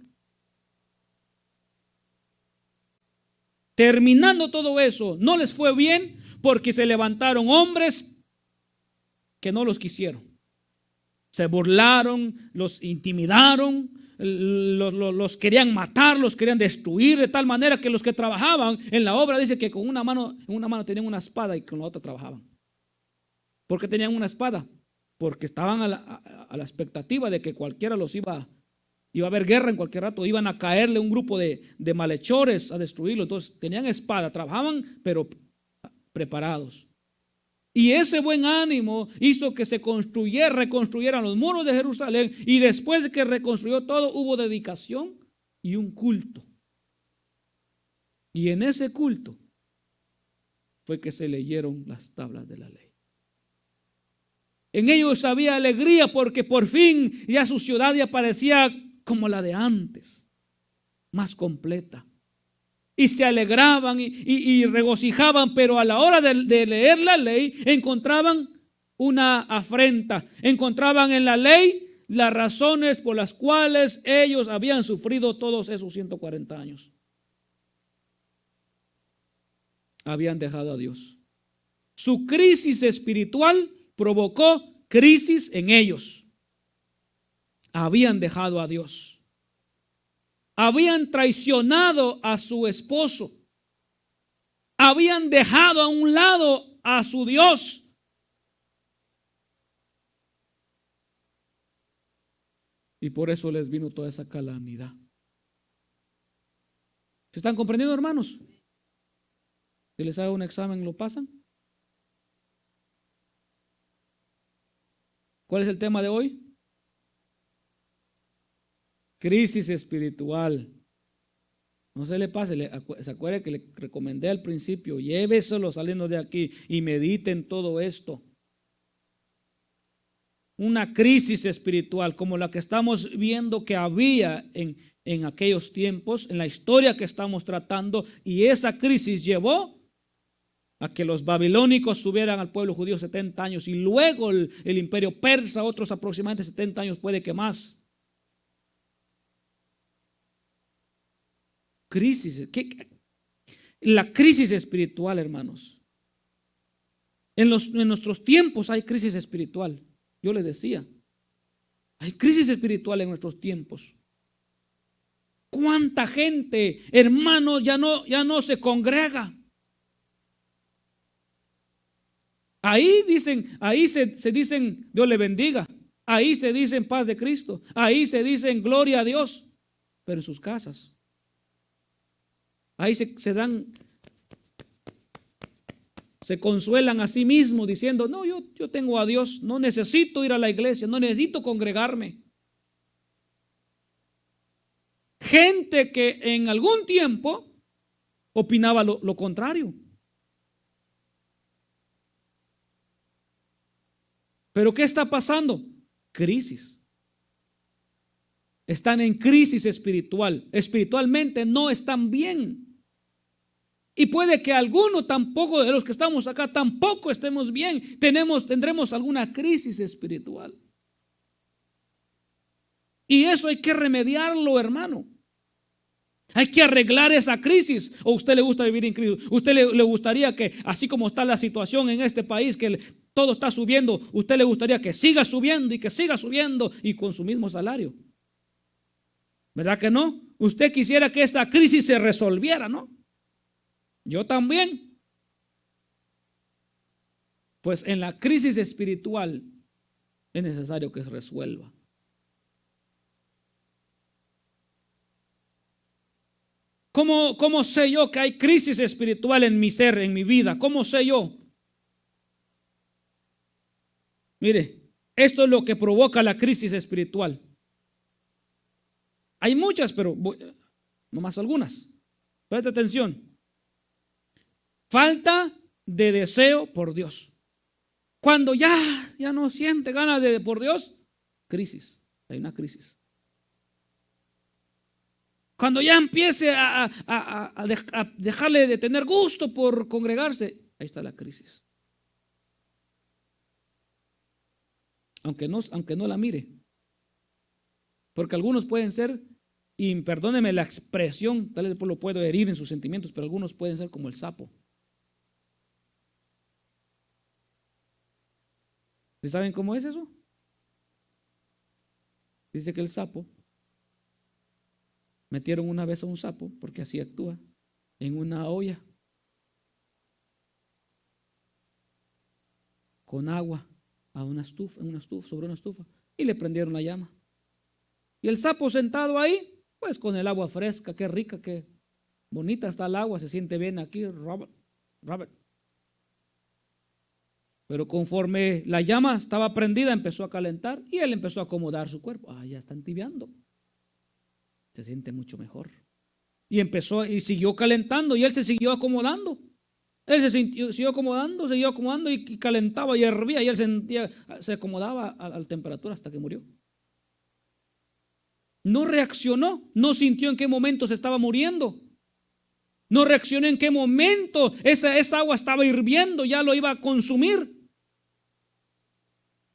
Terminando todo eso, no les fue bien porque se levantaron hombres que no los quisieron. Se burlaron, los intimidaron, los querían matar, los querían destruir, de tal manera que los que trabajaban en la obra, dice que con en una mano tenían una espada y con la otra trabajaban. ¿Por qué tenían una espada? Porque estaban a la expectativa de que cualquiera los iba a haber guerra en cualquier rato, iban a caerle un grupo de malhechores a destruirlo. Entonces tenían espada, trabajaban pero preparados. Y ese buen ánimo hizo que se reconstruyeran los muros de Jerusalén, y después de que reconstruyó todo hubo dedicación y un culto. Y en ese culto fue que se leyeron las tablas de la ley. En ellos había alegría porque por fin ya su ciudad ya parecía como la de antes, más completa. Y se alegraban y regocijaban, pero a la hora de leer la ley encontraban una afrenta. Encontraban en la ley las razones por las cuales ellos habían sufrido todos esos 140 años. Habían dejado a Dios. Su crisis espiritual provocó crisis en ellos. Habían dejado a Dios. Habían traicionado a su esposo. Habían dejado a un lado a su Dios. Y por eso les vino toda esa calamidad. ¿Se están comprendiendo, hermanos? Si les hago un examen, ¿lo pasan? ¿Cuál es el tema de hoy? Crisis espiritual. No se le pase, se acuerde que le recomendé al principio, lléveselo saliendo de aquí y mediten todo esto. Una crisis espiritual como la que estamos viendo que había en aquellos tiempos, en la historia que estamos tratando, y esa crisis llevó a que los babilónicos tuvieran al pueblo judío 70 años y luego el imperio persa otros aproximadamente 70 años, puede que más. Crisis, la crisis espiritual, hermanos. En nuestros tiempos hay crisis espiritual. Yo le decía, hay crisis espiritual en nuestros tiempos. ¿Cuánta gente, hermanos, ya no se congrega? Ahí se dicen, Dios le bendiga, ahí se dice en paz de Cristo, ahí se dice en gloria a Dios, pero en sus casas, ahí se consuelan a sí mismos diciendo, no, yo tengo a Dios, no necesito ir a la iglesia, no necesito congregarme. Gente que en algún tiempo opinaba lo contrario. Pero ¿qué está pasando? Crisis. Están en crisis espiritual. Espiritualmente no están bien. Y puede que alguno tampoco de los que estamos acá tampoco estemos bien. Tendremos alguna crisis espiritual. Y eso hay que remediarlo, hermano. Hay que arreglar esa crisis. ¿O a usted le gusta vivir en crisis? ¿Usted le gustaría que, así como está la situación en este país, que todo está subiendo, usted le gustaría que siga subiendo y que siga subiendo y con su mismo salario? ¿Verdad que no? Usted quisiera que esta crisis se resolviera, ¿no? Yo también. Pues en la crisis espiritual es necesario que se resuelva. ¿Cómo sé yo que hay crisis espiritual en mi ser, en mi vida? ¿Cómo sé yo? Mire, esto es lo que provoca la crisis espiritual. Hay muchas, pero nomás algunas. Presta atención. Falta de deseo por Dios. Cuando ya no siente ganas por Dios, crisis. Hay una crisis. Cuando ya empiece a dejarle de tener gusto por congregarse, ahí está la crisis. Aunque no la mire. Porque algunos pueden ser, y perdóneme la expresión, tal vez lo puedo herir en sus sentimientos, pero algunos pueden ser como el sapo. ¿Sí saben cómo es eso? Dice que el sapo, metieron una vez a un sapo, porque así actúa, en una olla con agua a una estufa, sobre una estufa, y le prendieron la llama. Y el sapo sentado ahí, pues con el agua fresca, qué rica, qué bonita está el agua, se siente bien aquí, Robert. Pero conforme la llama estaba prendida, empezó a calentar y él empezó a acomodar su cuerpo. Ya está entibiando. Se siente mucho mejor. Y siguió calentando y él se siguió acomodando. Él siguió acomodando y calentaba y hervía y él se acomodaba a la temperatura hasta que murió. No reaccionó, no sintió en qué momento se estaba muriendo. No reaccionó en qué momento esa agua estaba hirviendo, ya lo iba a consumir.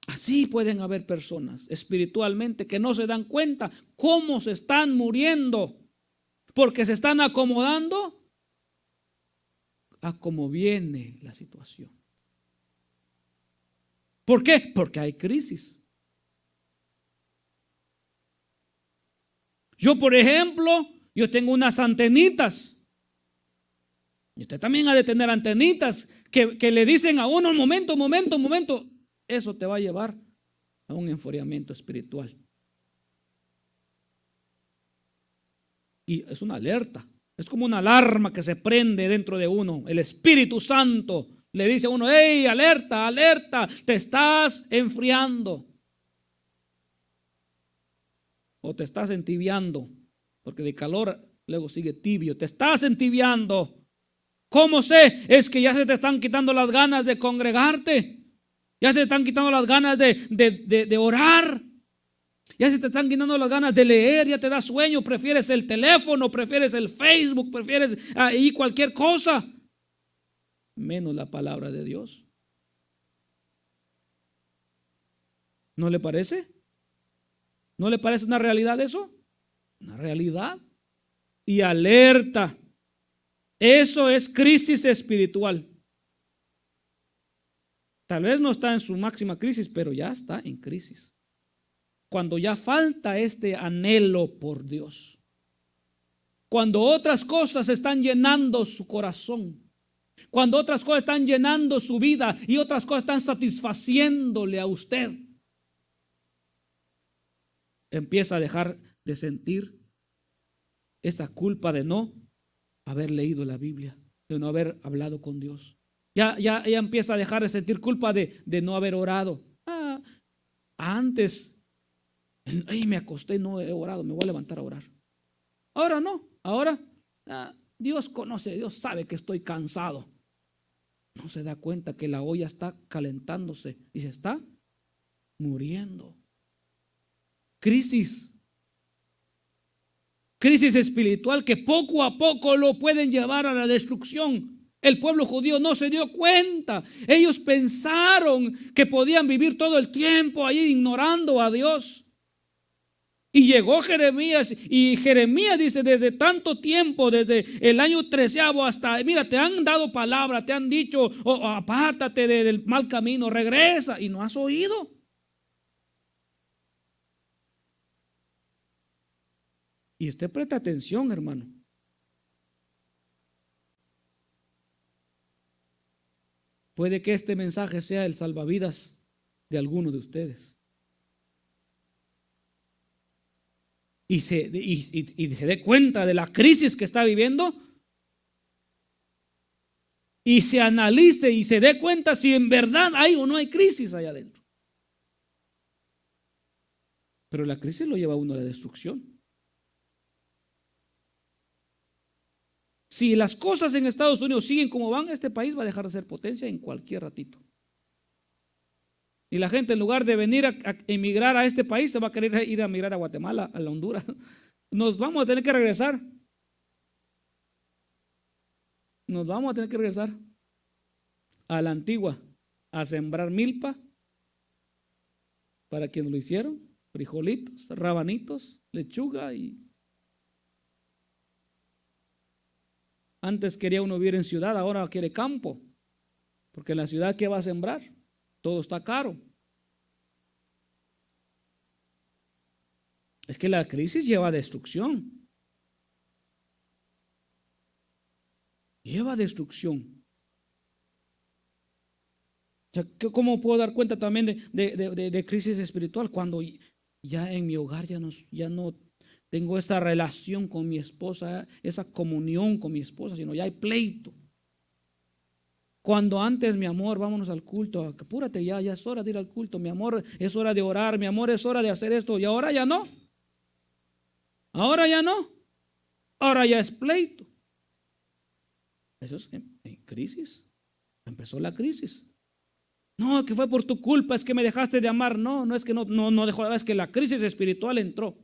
Así pueden haber personas espiritualmente que no se dan cuenta cómo se están muriendo, porque se están acomodando a cómo viene la situación. ¿Por qué? Porque hay crisis. Yo, por ejemplo, yo tengo unas antenitas. Y usted también ha de tener antenitas que le dicen a uno, momento. Eso te va a llevar a un enfriamiento espiritual. Y es una alerta. Es como una alarma que se prende dentro de uno. El Espíritu Santo le dice a uno, hey, alerta, te estás enfriando. O te estás entibiando, porque de calor luego sigue tibio. Te estás entibiando. ¿Cómo sé? Es que ya se te están quitando las ganas de congregarte. Ya se te están quitando las ganas de orar. Ya se te están quitando las ganas de leer. Ya te da sueño. Prefieres el teléfono, prefieres el Facebook, prefieres ahí cualquier cosa, menos la palabra de Dios. ¿No le parece? ¿No le parece una realidad eso? Una realidad. Y alerta. Eso es crisis espiritual. Tal vez no está en su máxima crisis, pero ya está en crisis. Cuando ya falta este anhelo por Dios. Cuando otras cosas están llenando su corazón. Cuando otras cosas están llenando su vida y otras cosas están satisfaciéndole a usted. empieza a dejar de sentir esa culpa de no haber leído la Biblia, de no haber hablado con Dios. Ya empieza a dejar de sentir culpa de no haber orado. Antes, me acosté, no he orado, me voy a levantar a orar. Ahora no, ahora Dios conoce, Dios sabe que estoy cansado. No se da cuenta que la olla está calentándose y se está muriendo. Crisis espiritual que poco a poco lo pueden llevar a la destrucción. El pueblo judío no se dio cuenta. Ellos pensaron que podían vivir todo el tiempo ahí ignorando a Dios. Y llegó Jeremías, y Jeremías dice: desde tanto tiempo, desde el año 13 hasta, mira, te han dado palabra, te han dicho, apártate del mal camino, regresa, y no has oído. Y usted presta atención, hermano. Puede que este mensaje sea el salvavidas de alguno de ustedes. Y se dé cuenta de la crisis que está viviendo, y se analice y se dé cuenta si en verdad hay o no hay crisis allá adentro. Pero la crisis lo lleva a uno a la destrucción. Si las cosas en Estados Unidos siguen como van, este país va a dejar de ser potencia en cualquier ratito. Y la gente, en lugar de venir a emigrar a este país, se va a querer ir a emigrar a Guatemala, a la Honduras. Nos vamos a tener que regresar. Nos vamos a tener que regresar a la antigua, a sembrar milpa. Para quienes lo hicieron, frijolitos, rabanitos, lechuga. Y antes quería uno vivir en ciudad, ahora quiere campo. Porque en la ciudad, ¿qué va a sembrar? Todo está caro. Es que la crisis lleva a destrucción. Lleva a destrucción. O sea, ¿cómo puedo dar cuenta también de crisis espiritual? Cuando ya en mi hogar ya no tengo esa relación con mi esposa, esa comunión con mi esposa, sino ya hay pleito. Cuando antes, mi amor, vámonos al culto, apúrate ya es hora de ir al culto, mi amor, es hora de orar, mi amor, es hora de hacer esto, y ahora ya no. Ahora ya no. Ahora ya es pleito. Eso es en crisis. Empezó la crisis. No, que fue por tu culpa, es que me dejaste de amar. No es que no dejó, es que la crisis espiritual entró.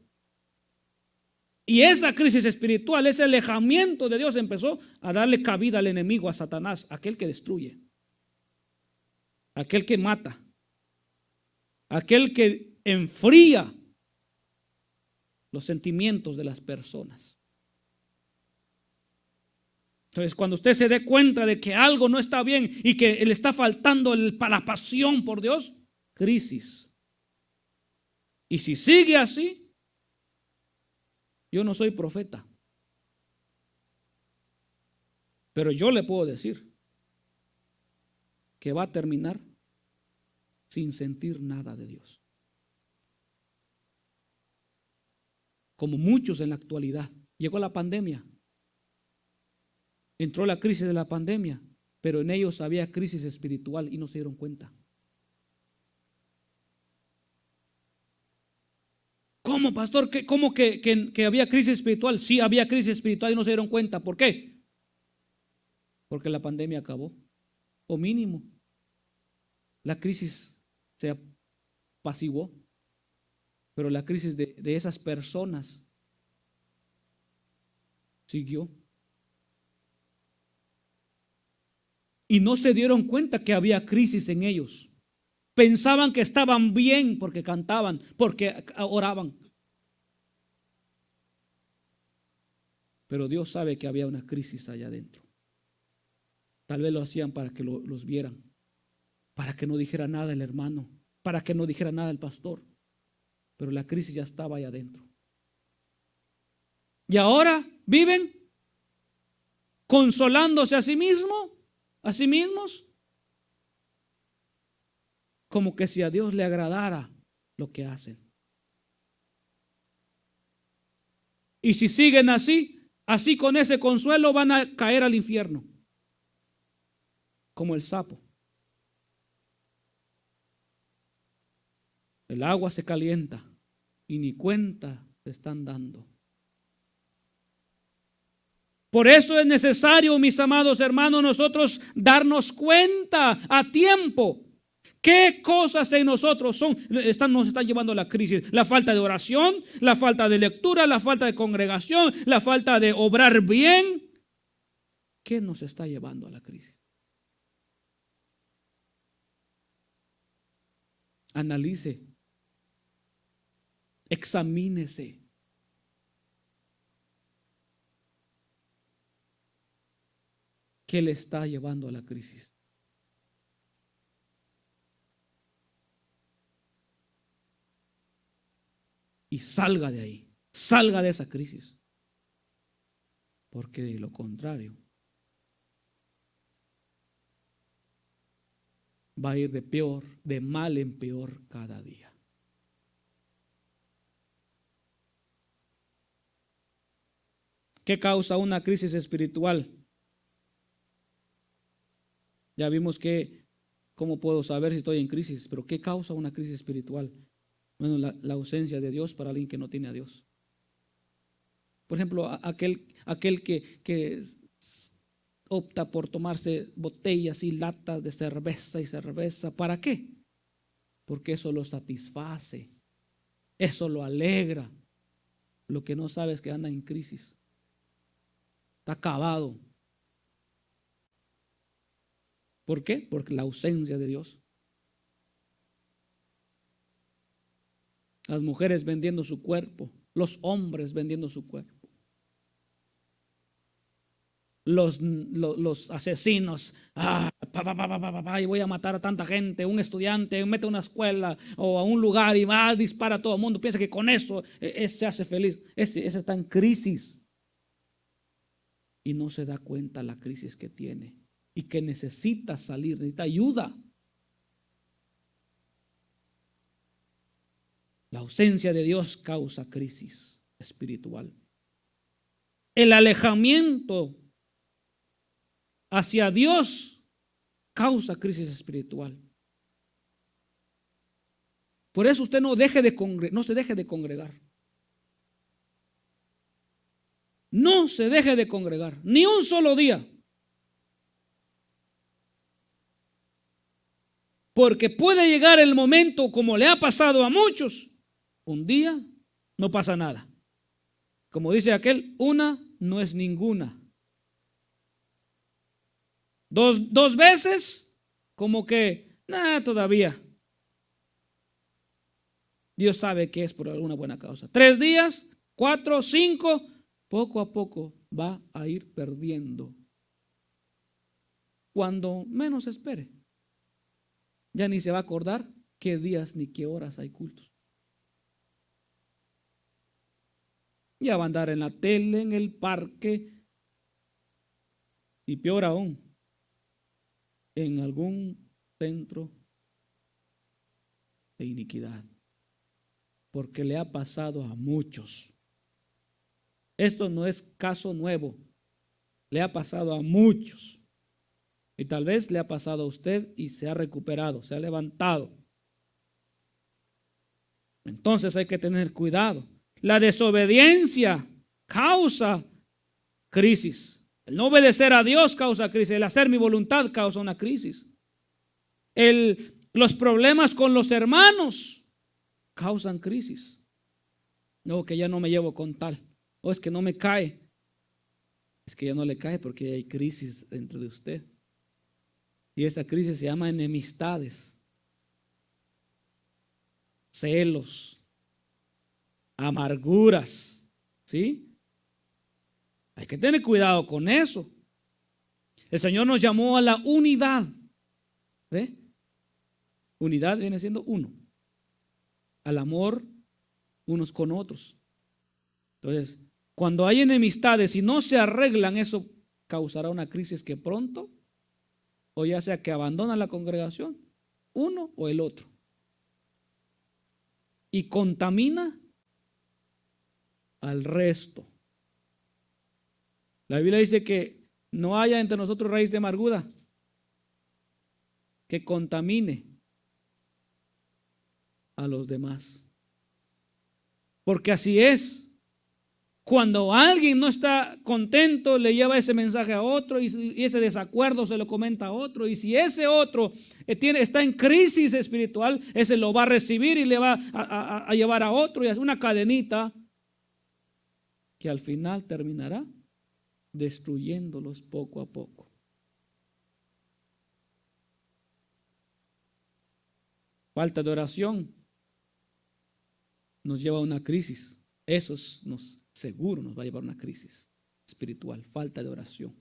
Y esa crisis espiritual, ese alejamiento de Dios, empezó a darle cabida al enemigo, a Satanás, aquel que destruye, aquel que mata, aquel que enfría los sentimientos de las personas. Entonces, cuando usted se dé cuenta de que algo no está bien y que le está faltando la pasión por Dios, crisis. Y si sigue así, yo no soy profeta, pero yo le puedo decir que va a terminar sin sentir nada de Dios. Como muchos en la actualidad. Llegó la pandemia, entró la crisis de la pandemia, pero en ellos había crisis espiritual y no se dieron cuenta. ¿Cómo, pastor? ¿Cómo que había crisis espiritual? Sí, había crisis espiritual y no se dieron cuenta. ¿Por qué? Porque la pandemia acabó. O mínimo, la crisis se apaciguó. Pero la crisis de esas personas siguió. Y no se dieron cuenta que había crisis en ellos. Pensaban que estaban bien porque cantaban, porque oraban. Pero Dios sabe que había una crisis allá adentro. Tal vez lo hacían para que los vieran, para que no dijera nada el hermano, para que no dijera nada el pastor. Pero la crisis ya estaba allá adentro. Y ahora viven consolándose a sí mismos, como que si a Dios le agradara lo que hacen. Y si siguen así con ese consuelo van a caer al infierno, como el sapo. El agua se calienta y ni cuenta se están dando. Por eso es necesario, mis amados hermanos, nosotros darnos cuenta a tiempo qué cosas en nosotros nos están llevando a la crisis. La falta de oración, la falta de lectura, la falta de congregación, la falta de obrar bien. ¿Qué nos está llevando a la crisis? Analice, examínese. ¿Qué le está llevando a la crisis? Y salga de ahí, salga de esa crisis. Porque de lo contrario, va a ir de peor, de mal en peor cada día. ¿Qué causa una crisis espiritual? Ya vimos cómo puedo saber si estoy en crisis, pero ¿qué causa una crisis espiritual? Bueno, la ausencia de Dios para alguien que no tiene a Dios. Por ejemplo, aquel que opta por tomarse botellas y latas de cerveza y cerveza. ¿Para qué? Porque eso lo satisface, eso lo alegra. Lo que no sabe es que anda en crisis, está acabado. ¿Por qué? Porque la ausencia de Dios. Las mujeres vendiendo su cuerpo, los hombres vendiendo su cuerpo. Los asesinos, y voy a matar a tanta gente. Un estudiante mete a una escuela o a un lugar y va, dispara a todo el mundo, piensa que con eso se hace feliz. Ese está en crisis y no se da cuenta la crisis que tiene y que necesita salir, necesita ayuda. La ausencia de Dios causa crisis espiritual. El alejamiento hacia Dios causa crisis espiritual. Por eso usted no se deje de congregar. No se deje de congregar, ni un solo día. Porque puede llegar el momento, como le ha pasado a muchos, un día no pasa nada. Como dice aquel, una no es ninguna. Dos veces, como que, todavía. Dios sabe que es por alguna buena causa. 3 días, 4, 5, poco a poco va a ir perdiendo. Cuando menos espere, ya ni se va a acordar qué días ni qué horas hay cultos. Ya va a andar en la tele, en el parque y peor aún, en algún centro de iniquidad, porque le ha pasado a muchos. Esto no es caso nuevo, le ha pasado a muchos y tal vez le ha pasado a usted y se ha recuperado, se ha levantado. Entonces hay que tener cuidado. La desobediencia causa crisis. El no obedecer a Dios causa crisis. El hacer mi voluntad causa una crisis. Los problemas con los hermanos causan crisis. No, que ya no me llevo con tal. O es que no me cae. Es que ya no le cae porque hay crisis dentro de usted. Y esa crisis se llama enemistades, celos, amarguras. ¿Sí? Hay que tener cuidado con eso. El Señor nos llamó a la unidad. ¿Ve? Unidad viene siendo uno. Al amor unos con otros. Entonces, cuando hay enemistades y no se arreglan, eso causará una crisis que pronto, o ya sea que abandona la congregación, uno o el otro. Y contamina al resto. La Biblia dice que no haya entre nosotros raíz de amargura que contamine a los demás. Porque así es. Cuando alguien no está contento, le lleva ese mensaje a otro y ese desacuerdo se lo comenta a otro. Y si ese otro está en crisis espiritual, ese lo va a recibir y le va a llevar a otro, y es una cadenita que al final terminará destruyéndolos poco a poco. Falta de oración nos lleva a una crisis. Eso seguro nos va a llevar a una crisis espiritual, falta de oración.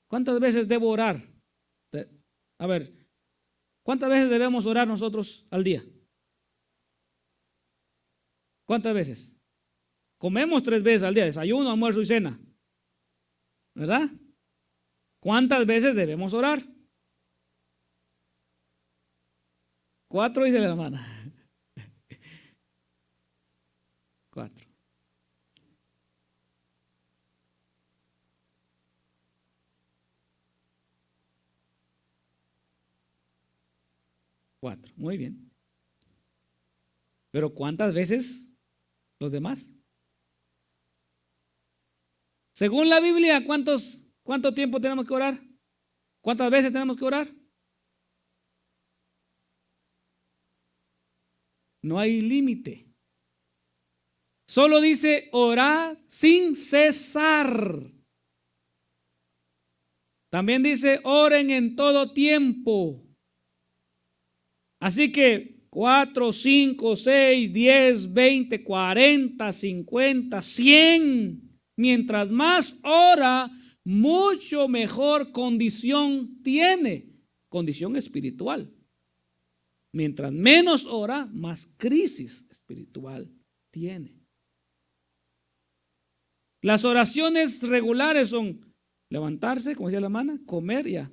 ¿Cuántas veces debo orar? A ver, ¿cuántas veces debemos orar nosotros al día? ¿Cuántas veces? Comemos 3 veces al día, desayuno, almuerzo y cena, ¿verdad? ¿Cuántas veces debemos orar? 4, dice la hermana. 4. Muy bien. Pero ¿cuántas veces los demás? Según la Biblia, ¿cuánto tiempo tenemos que orar? ¿Cuántas veces tenemos que orar? No hay límite. Solo dice orar sin cesar. También dice oren en todo tiempo. Así que 4, 5, 6, 10, 20, 40, 50, 100. Mientras más ora, mucho mejor condición tiene. Condición espiritual. Mientras menos ora, más crisis espiritual tiene. Las oraciones regulares son levantarse, como decía la hermana, comer ya.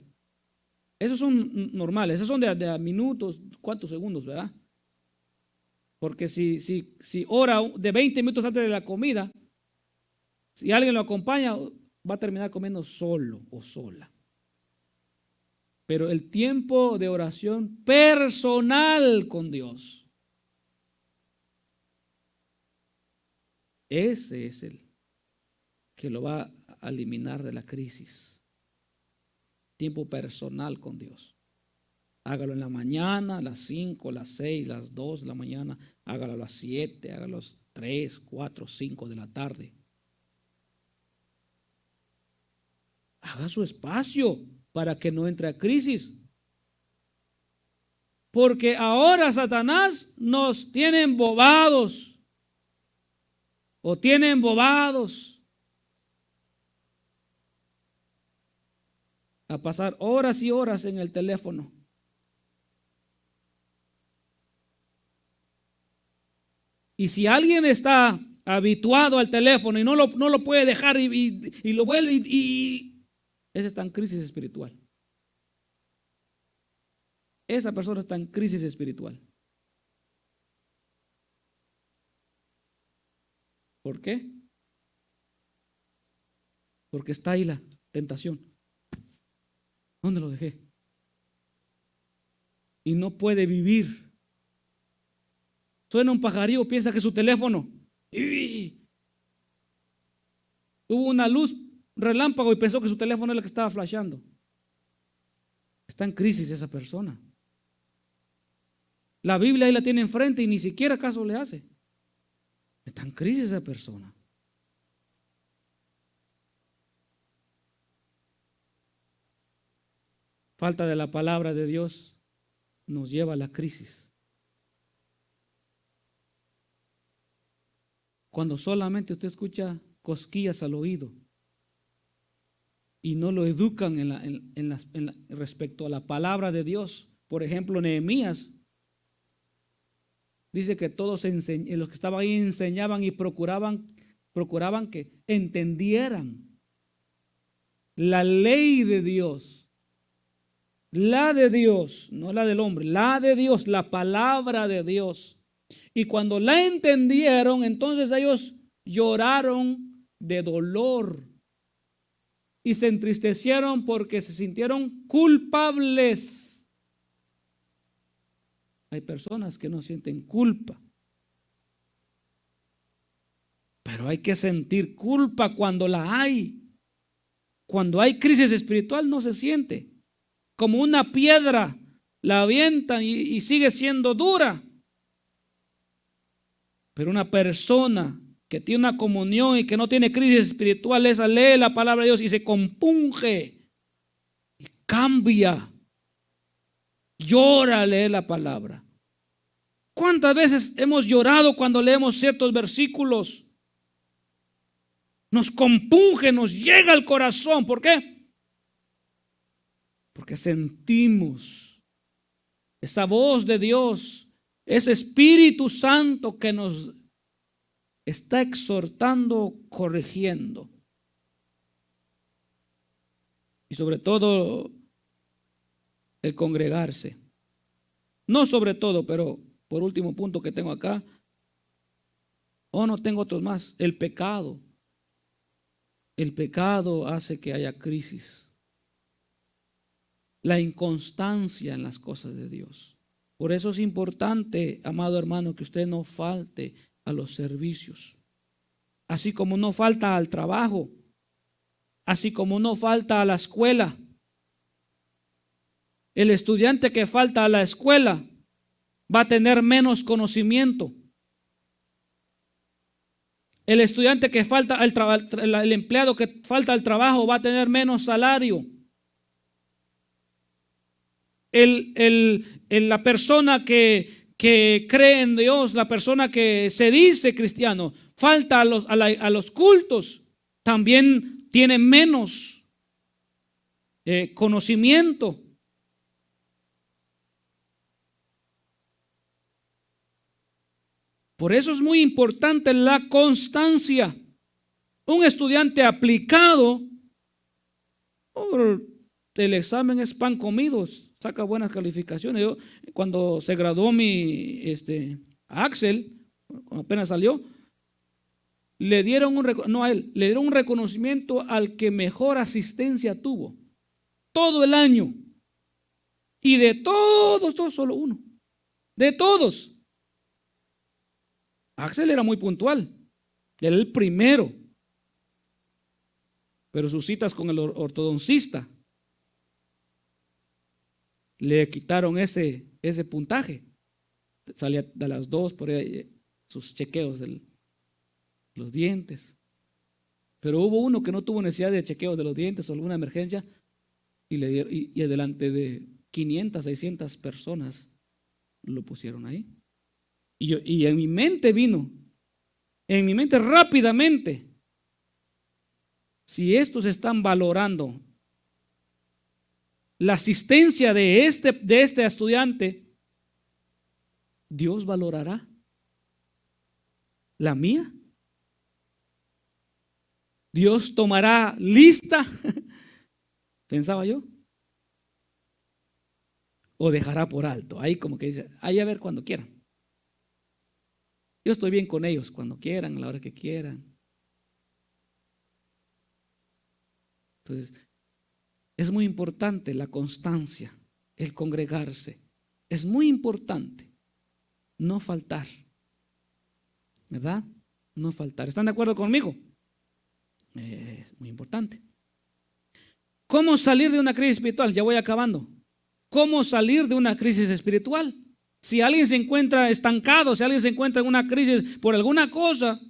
Esos son normales, esos son de a minutos, cuántos segundos, ¿verdad? Porque si ora de 20 minutos antes de la comida, si alguien lo acompaña, va a terminar comiendo solo o sola. Pero el tiempo de oración personal con Dios, ese es el que lo va a eliminar de la crisis. Tiempo personal con Dios. Hágalo en la mañana, a las 5, las 6, las 2 de la mañana. Hágalo a las 7, hágalo a las 3, 4, 5 de la tarde. Haga su espacio para que no entre a crisis. Porque ahora Satanás nos tiene embobados. O tiene embobados a pasar horas y horas en el teléfono. Y si alguien está habituado al teléfono y no lo puede dejar y lo vuelve ese está en crisis espiritual. Esa persona está en crisis espiritual. ¿Por qué? Porque está ahí la tentación. ¿Dónde lo dejé? Y no puede vivir. Suena un pajarillo, piensa que es su teléfono. Hubo una luz relámpago y pensó que su teléfono era el que estaba flashando. Está en crisis esa persona. La Biblia ahí la tiene enfrente y ni siquiera caso le hace. Está en crisis esa persona. Falta de la palabra de Dios nos lleva a la crisis. Cuando solamente usted escucha cosquillas al oído y no lo educan respecto a la palabra de Dios. Por ejemplo, Nehemías dice que todos los que estaban ahí enseñaban y procuraban que entendieran la ley de Dios. La de Dios, no la del hombre, la de Dios, la palabra de Dios. Y cuando la entendieron, entonces ellos lloraron de dolor y se entristecieron porque se sintieron culpables. Hay personas que no sienten culpa, pero hay que sentir culpa cuando la hay. Cuando hay crisis espiritual no se siente. Como una piedra la avientan y sigue siendo dura. Pero una persona que tiene una comunión y que no tiene crisis espiritual, esa lee la palabra de Dios y se compunge y cambia. Llora al leer la palabra. ¿Cuántas veces hemos llorado cuando leemos ciertos versículos? Nos compunge, nos llega al corazón. ¿Por qué? Porque sentimos esa voz de Dios, ese Espíritu Santo que nos está exhortando, corrigiendo. Y sobre todo, el congregarse. No sobre todo, pero por último punto que tengo acá, no tengo otros más, el pecado. El pecado hace que haya crisis. La inconstancia en las cosas de Dios. Por eso es importante, amado hermano, que usted no falte a los servicios. Así como no falta al trabajo. Así como no falta a la escuela. El estudiante que falta a la escuela va a tener menos conocimiento. El estudiante que falta al trabajo, el empleado que falta al trabajo va a tener menos salario. La persona que cree en Dios, la persona que se dice cristiano, falta a los cultos, también tiene menos conocimiento. Por eso es muy importante la constancia. Un estudiante aplicado, el examen es pan comido, saca buenas calificaciones. Yo, cuando se graduó mi Axel, apenas salió, le dieron le dieron un reconocimiento al que mejor asistencia tuvo todo el año. Y de todos, solo uno. De todos. Axel era muy puntual, era el primero, pero sus citas con el ortodoncista le quitaron ese puntaje. Salía de las 2 por ahí sus chequeos de los dientes, pero hubo uno que no tuvo necesidad de chequeos de los dientes o alguna emergencia y delante de 500, 600 personas lo pusieron ahí. Y en mi mente rápidamente, si estos están valorando la asistencia de este estudiante, Dios valorará la mía. Dios tomará lista, pensaba yo, o dejará por alto. Ahí como que dice, ahí a ver cuando quieran. Yo estoy bien con ellos cuando quieran, a la hora que quieran. Entonces, es muy importante la constancia, el congregarse. Es muy importante no faltar. ¿Verdad? No faltar. ¿Están de acuerdo conmigo? Es muy importante. ¿Cómo salir de una crisis espiritual? Ya voy acabando. ¿Cómo salir de una crisis espiritual? Si alguien se encuentra estancado, si alguien se encuentra en una crisis por alguna cosa,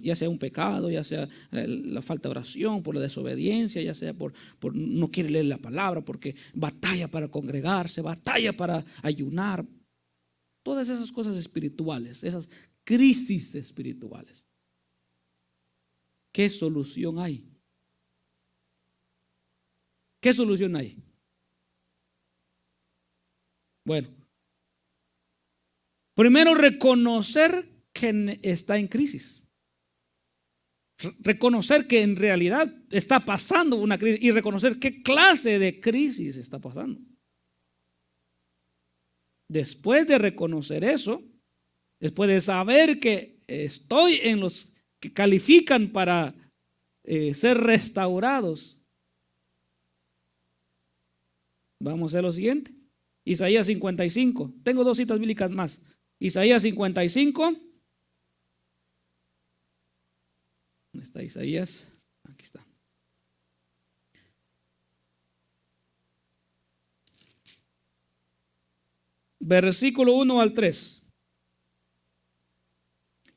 ya sea un pecado, ya sea la falta de oración, por la desobediencia, ya sea por no quiere leer la palabra, porque batalla para congregarse, batalla para ayunar, todas esas cosas espirituales, esas crisis espirituales. ¿Qué solución hay? ¿Qué solución hay? Bueno, primero, reconocer que está en crisis. Reconocer que en realidad está pasando una crisis y reconocer qué clase de crisis está pasando. Después de reconocer eso, después de saber que estoy en los que califican para ser restaurados, vamos a hacer lo siguiente. Isaías 55. Tengo 2 citas bíblicas más. Isaías 55. ¿Dónde está Isaías? Aquí está. Versículo 1 al 3.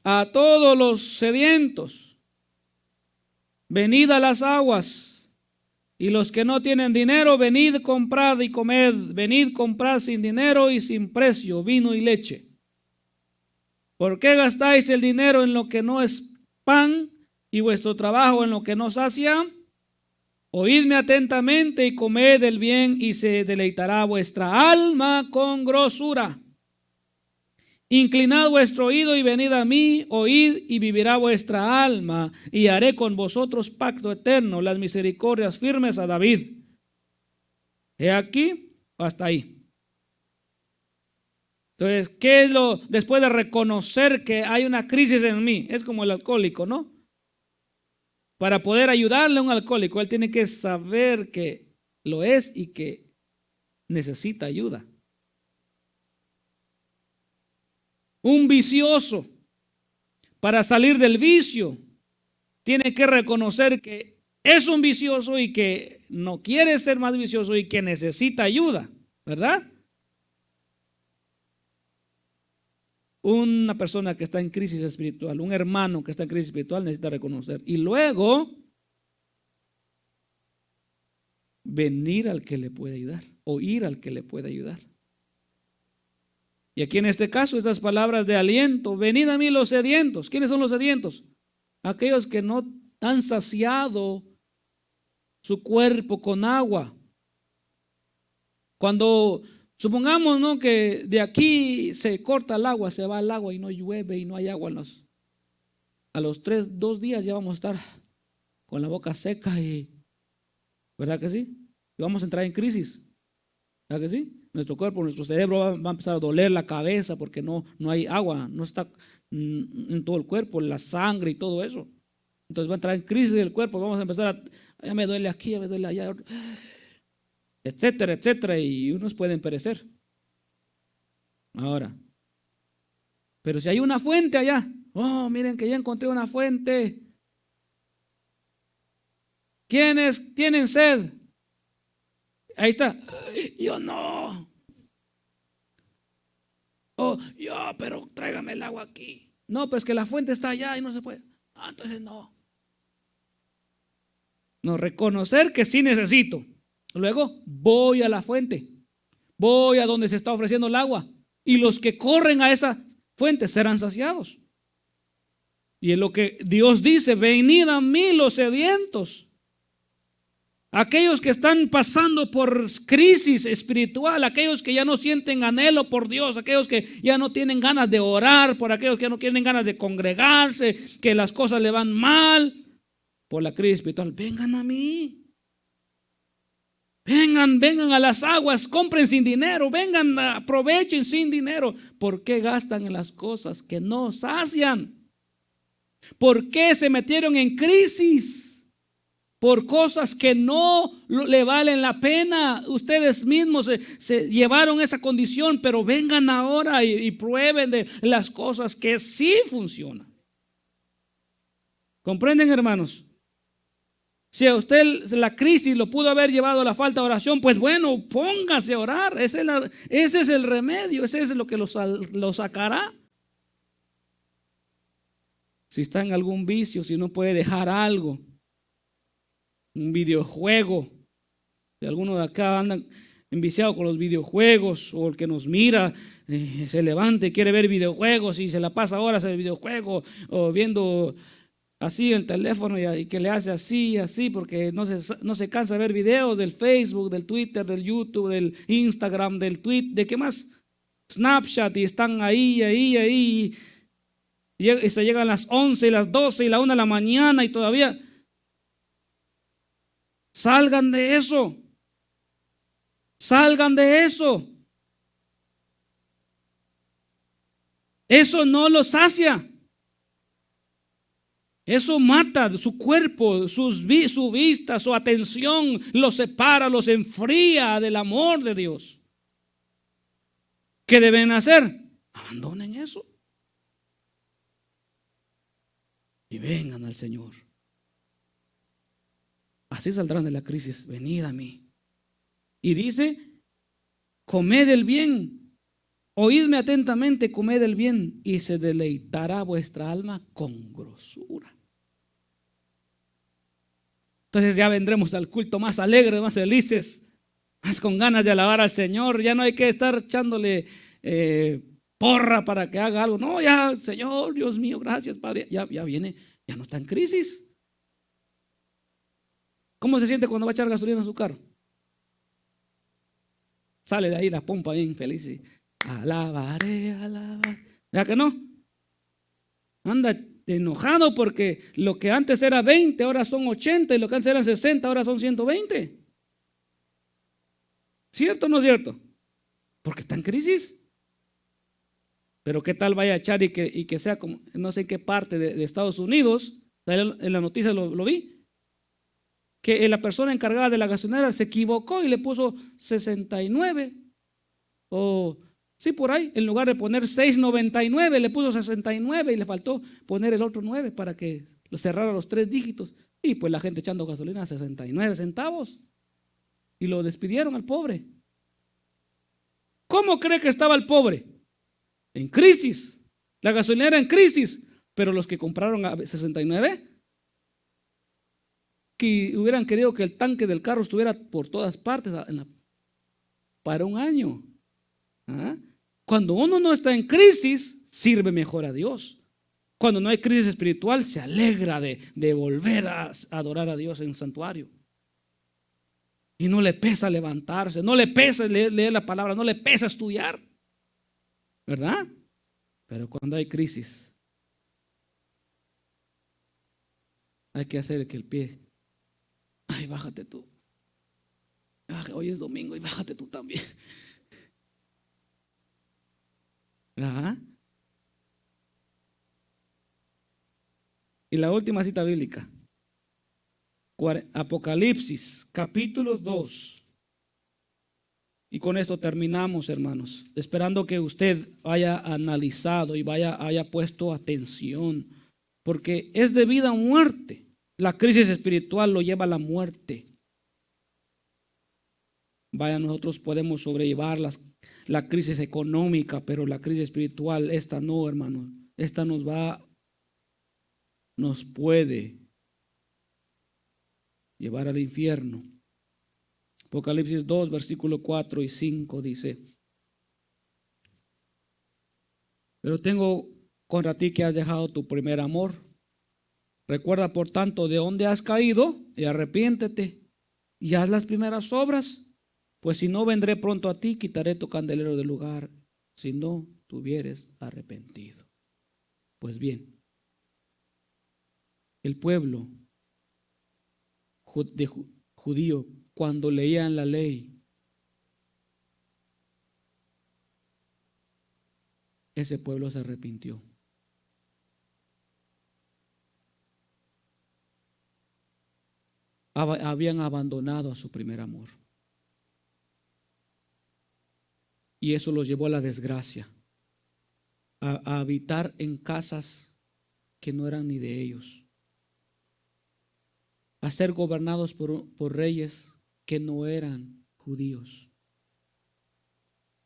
A todos los sedientos, venid a las aguas, y los que no tienen dinero, venid, comprad y comed. Venid, comprad sin dinero y sin precio vino y leche. ¿Por qué gastáis el dinero en lo que no es pan y vuestro trabajo en lo que no sacia? Oídme atentamente y comed el bien, y se deleitará vuestra alma con grosura. Inclinad vuestro oído y venid a mí, oíd y vivirá vuestra alma, y haré con vosotros pacto eterno, las misericordias firmes a David. He aquí, hasta ahí. Entonces, ¿qué es lo después de reconocer que hay una crisis en mí? Es como el alcohólico, ¿no? Para poder ayudarle a un alcohólico, él tiene que saber que lo es y que necesita ayuda. Un vicioso, para salir del vicio, tiene que reconocer que es un vicioso y que no quiere ser más vicioso y que necesita ayuda, ¿verdad? Una persona que está en crisis espiritual, un hermano que está en crisis espiritual necesita reconocer y luego venir al que le puede ayudar o ir al que le puede ayudar. Y aquí en este caso estas palabras de aliento: venid a mí los sedientos. ¿Quiénes son los sedientos? Aquellos que no han saciado su cuerpo con agua. Cuando supongamos, ¿no?, que de aquí se corta el agua, se va el agua y no llueve y no hay agua a los 2 días ya vamos a estar con la boca seca y, ¿verdad que sí? Y vamos a entrar en crisis, ¿verdad que sí? Nuestro cuerpo, nuestro cerebro va a empezar a doler la cabeza porque no hay agua, no está en todo el cuerpo, la sangre y todo eso. Entonces va a entrar en crisis el cuerpo, vamos a empezar ya me duele aquí, ya me duele allá, etcétera, etcétera, y unos pueden perecer. Ahora, pero si hay una fuente allá, oh, miren que ya encontré una fuente. ¿Quiénes tienen sed? Ahí está. Yo no. Oh, yo, pero tráigame el agua aquí. No, pues que la fuente está allá y no se puede. Ah, entonces no. No, reconocer que sí necesito. Luego voy a la fuente. Voy a donde se está ofreciendo el agua. Y los que corren a esa fuente serán saciados. Y es lo que Dios dice: venid a mí los sedientos. Aquellos que están pasando por crisis espiritual, aquellos que ya no sienten anhelo por Dios, aquellos que ya no tienen ganas de orar, por aquellos que ya no tienen ganas de congregarse, que las cosas le van mal por la crisis espiritual, vengan a mí. Vengan a las aguas, compren sin dinero, vengan, aprovechen sin dinero. ¿Por qué gastan en las cosas que no sacian? ¿Por qué se metieron en crisis? Por cosas que no le valen la pena. Ustedes mismos se llevaron esa condición, pero vengan ahora y prueben de las cosas que sí funcionan. ¿Comprenden, hermanos? Si a usted la crisis lo pudo haber llevado a la falta de oración, pues bueno, póngase a orar. Ese es el remedio, ese es lo que lo sacará. Si está en algún vicio, si no puede dejar algo, un videojuego, si alguno de acá anda enviciado con los videojuegos, o el que nos mira se levanta y quiere ver videojuegos y se la pasa horas en el videojuego o viendo así el teléfono y que le hace así porque no se cansa de ver videos del Facebook, del Twitter, del YouTube, del Instagram, del tweet, ¿de qué más? Snapchat, y están ahí y se llegan las 11 y las 12 y la 1 de la mañana y todavía. Salgan de eso. Salgan de eso. Eso no lo sacia. Eso mata su cuerpo, su vista, su atención, los separa, los enfría del amor de Dios. ¿Qué deben hacer? Abandonen eso y vengan al Señor. Así saldrán de la crisis. Venid a mí. Y dice, comed el bien, oídme atentamente, comed el bien, y se deleitará vuestra alma con grosura. Entonces ya vendremos al culto más alegres, más felices, más con ganas de alabar al Señor. Ya no hay que estar echándole porra para que haga algo. No, ya, Señor, Dios mío, gracias, Padre. Ya viene, ya no está en crisis. ¿Cómo se siente cuando va a echar gasolina en su carro? Sale de ahí la pompa bien feliz y alabaré, alabaré. ¿Ya que no? Anda enojado porque lo que antes era 20 ahora son 80 y lo que antes eran 60 ahora son 120. ¿Cierto o no cierto? Porque está en crisis. Pero qué tal vaya a echar y que sea como, no sé en qué parte de Estados Unidos, en la noticia lo vi, que la persona encargada de la gasolinera se equivocó y le puso 69 o sí, por ahí, en lugar de poner 6.99 le puso 69 y le faltó poner el otro 9 para que cerrara los 3 dígitos. Y pues la gente echando gasolina a 69 centavos y lo despidieron al pobre. ¿Cómo cree que estaba el pobre? En crisis. La gasolinera en crisis. Pero los que compraron a 69 que hubieran querido que el tanque del carro estuviera por todas partes para un año. ¿Ah? Cuando uno no está en crisis, sirve mejor a Dios. Cuando no hay crisis espiritual, se alegra de volver a adorar a Dios en un santuario. Y no le pesa levantarse, no le pesa leer la palabra, no le pesa estudiar. ¿Verdad? Pero cuando hay crisis, hay que hacer que el pie, ay, bájate tú. Hoy es domingo y bájate tú también. ¿Ah? Y la última cita bíblica, Apocalipsis, capítulo 2. Y con esto terminamos, hermanos, esperando que usted haya analizado y haya puesto atención, porque es de vida o muerte. La crisis espiritual lo lleva a la muerte. Vaya, nosotros podemos sobrellevar la crisis económica, pero la crisis espiritual, esta no, hermano. Esta nos puede llevar al infierno. Apocalipsis 2, versículo 4 y 5 dice: pero tengo contra ti que has dejado tu primer amor. Recuerda, por tanto, de dónde has caído y arrepiéntete y haz las primeras obras. Pues si no, vendré pronto a ti, quitaré tu candelero del lugar, si no te hubieres arrepentido. Pues bien, el pueblo judío, cuando leían la ley, ese pueblo se arrepintió. Habían abandonado a su primer amor. Y eso los llevó a la desgracia, a habitar en casas que no eran ni de ellos, a ser gobernados por reyes que no eran judíos,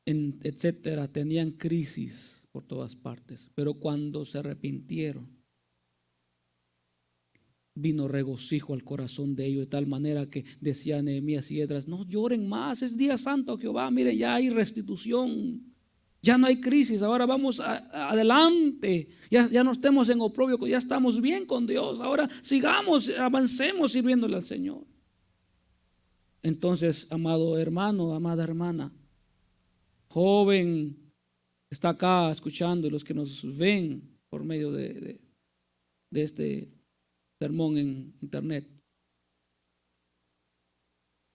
etcétera. Tenían crisis por todas partes, pero cuando se arrepintieron, vino regocijo al corazón de ellos, de tal manera que decía Nehemías y Esdras: no lloren más, es día santo, Jehová, miren, ya hay restitución, ya no hay crisis, ahora vamos adelante, ya no estemos en oprobio, ya estamos bien con Dios, ahora sigamos, avancemos sirviéndole al Señor. Entonces, amado hermano, amada hermana, joven, está acá escuchando, y los que nos ven por medio de este sermón en internet,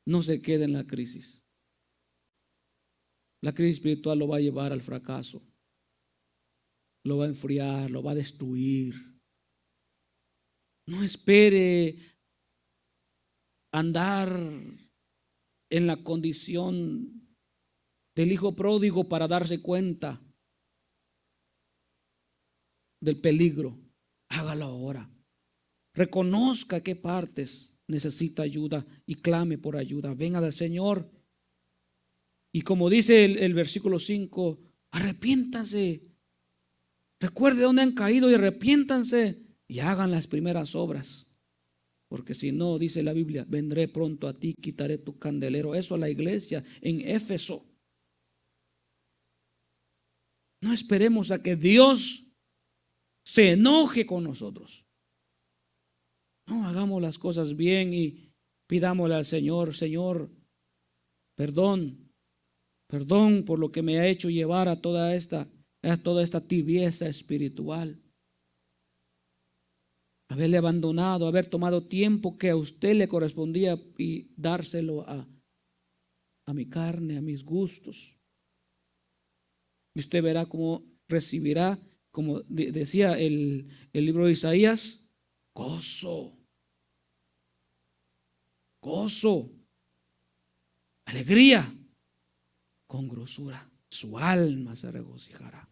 no se quede en la crisis. La crisis espiritual lo va a llevar al fracaso. lo va a enfriar, lo va a destruir. No espere andar en la condición del hijo pródigo para darse cuenta del peligro. Hágalo ahora. Reconozca qué partes necesita ayuda y clame por ayuda. Venga del Señor. Y como dice el versículo 5, arrepiéntanse. Recuerde dónde han caído y arrepiéntanse y hagan las primeras obras. Porque si no, dice la Biblia, vendré pronto a ti, quitaré tu candelero. Eso a la iglesia en Éfeso. No esperemos a que Dios se enoje con nosotros. No, hagamos las cosas bien y pidámosle al Señor, Señor, perdón por lo que me ha hecho llevar a toda esta tibieza espiritual. Haberle abandonado, haber tomado tiempo que a usted le correspondía y dárselo a mi carne, a mis gustos. Y usted verá cómo recibirá, como decía el libro de Isaías, gozo, alegría, con grosura. Su alma se regocijará.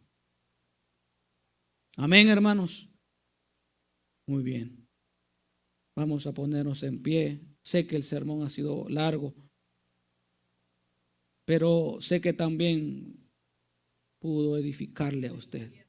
Amén, hermanos. Muy bien. Vamos a ponernos en pie. Sé que el sermón ha sido largo, pero sé que también pudo edificarle a usted.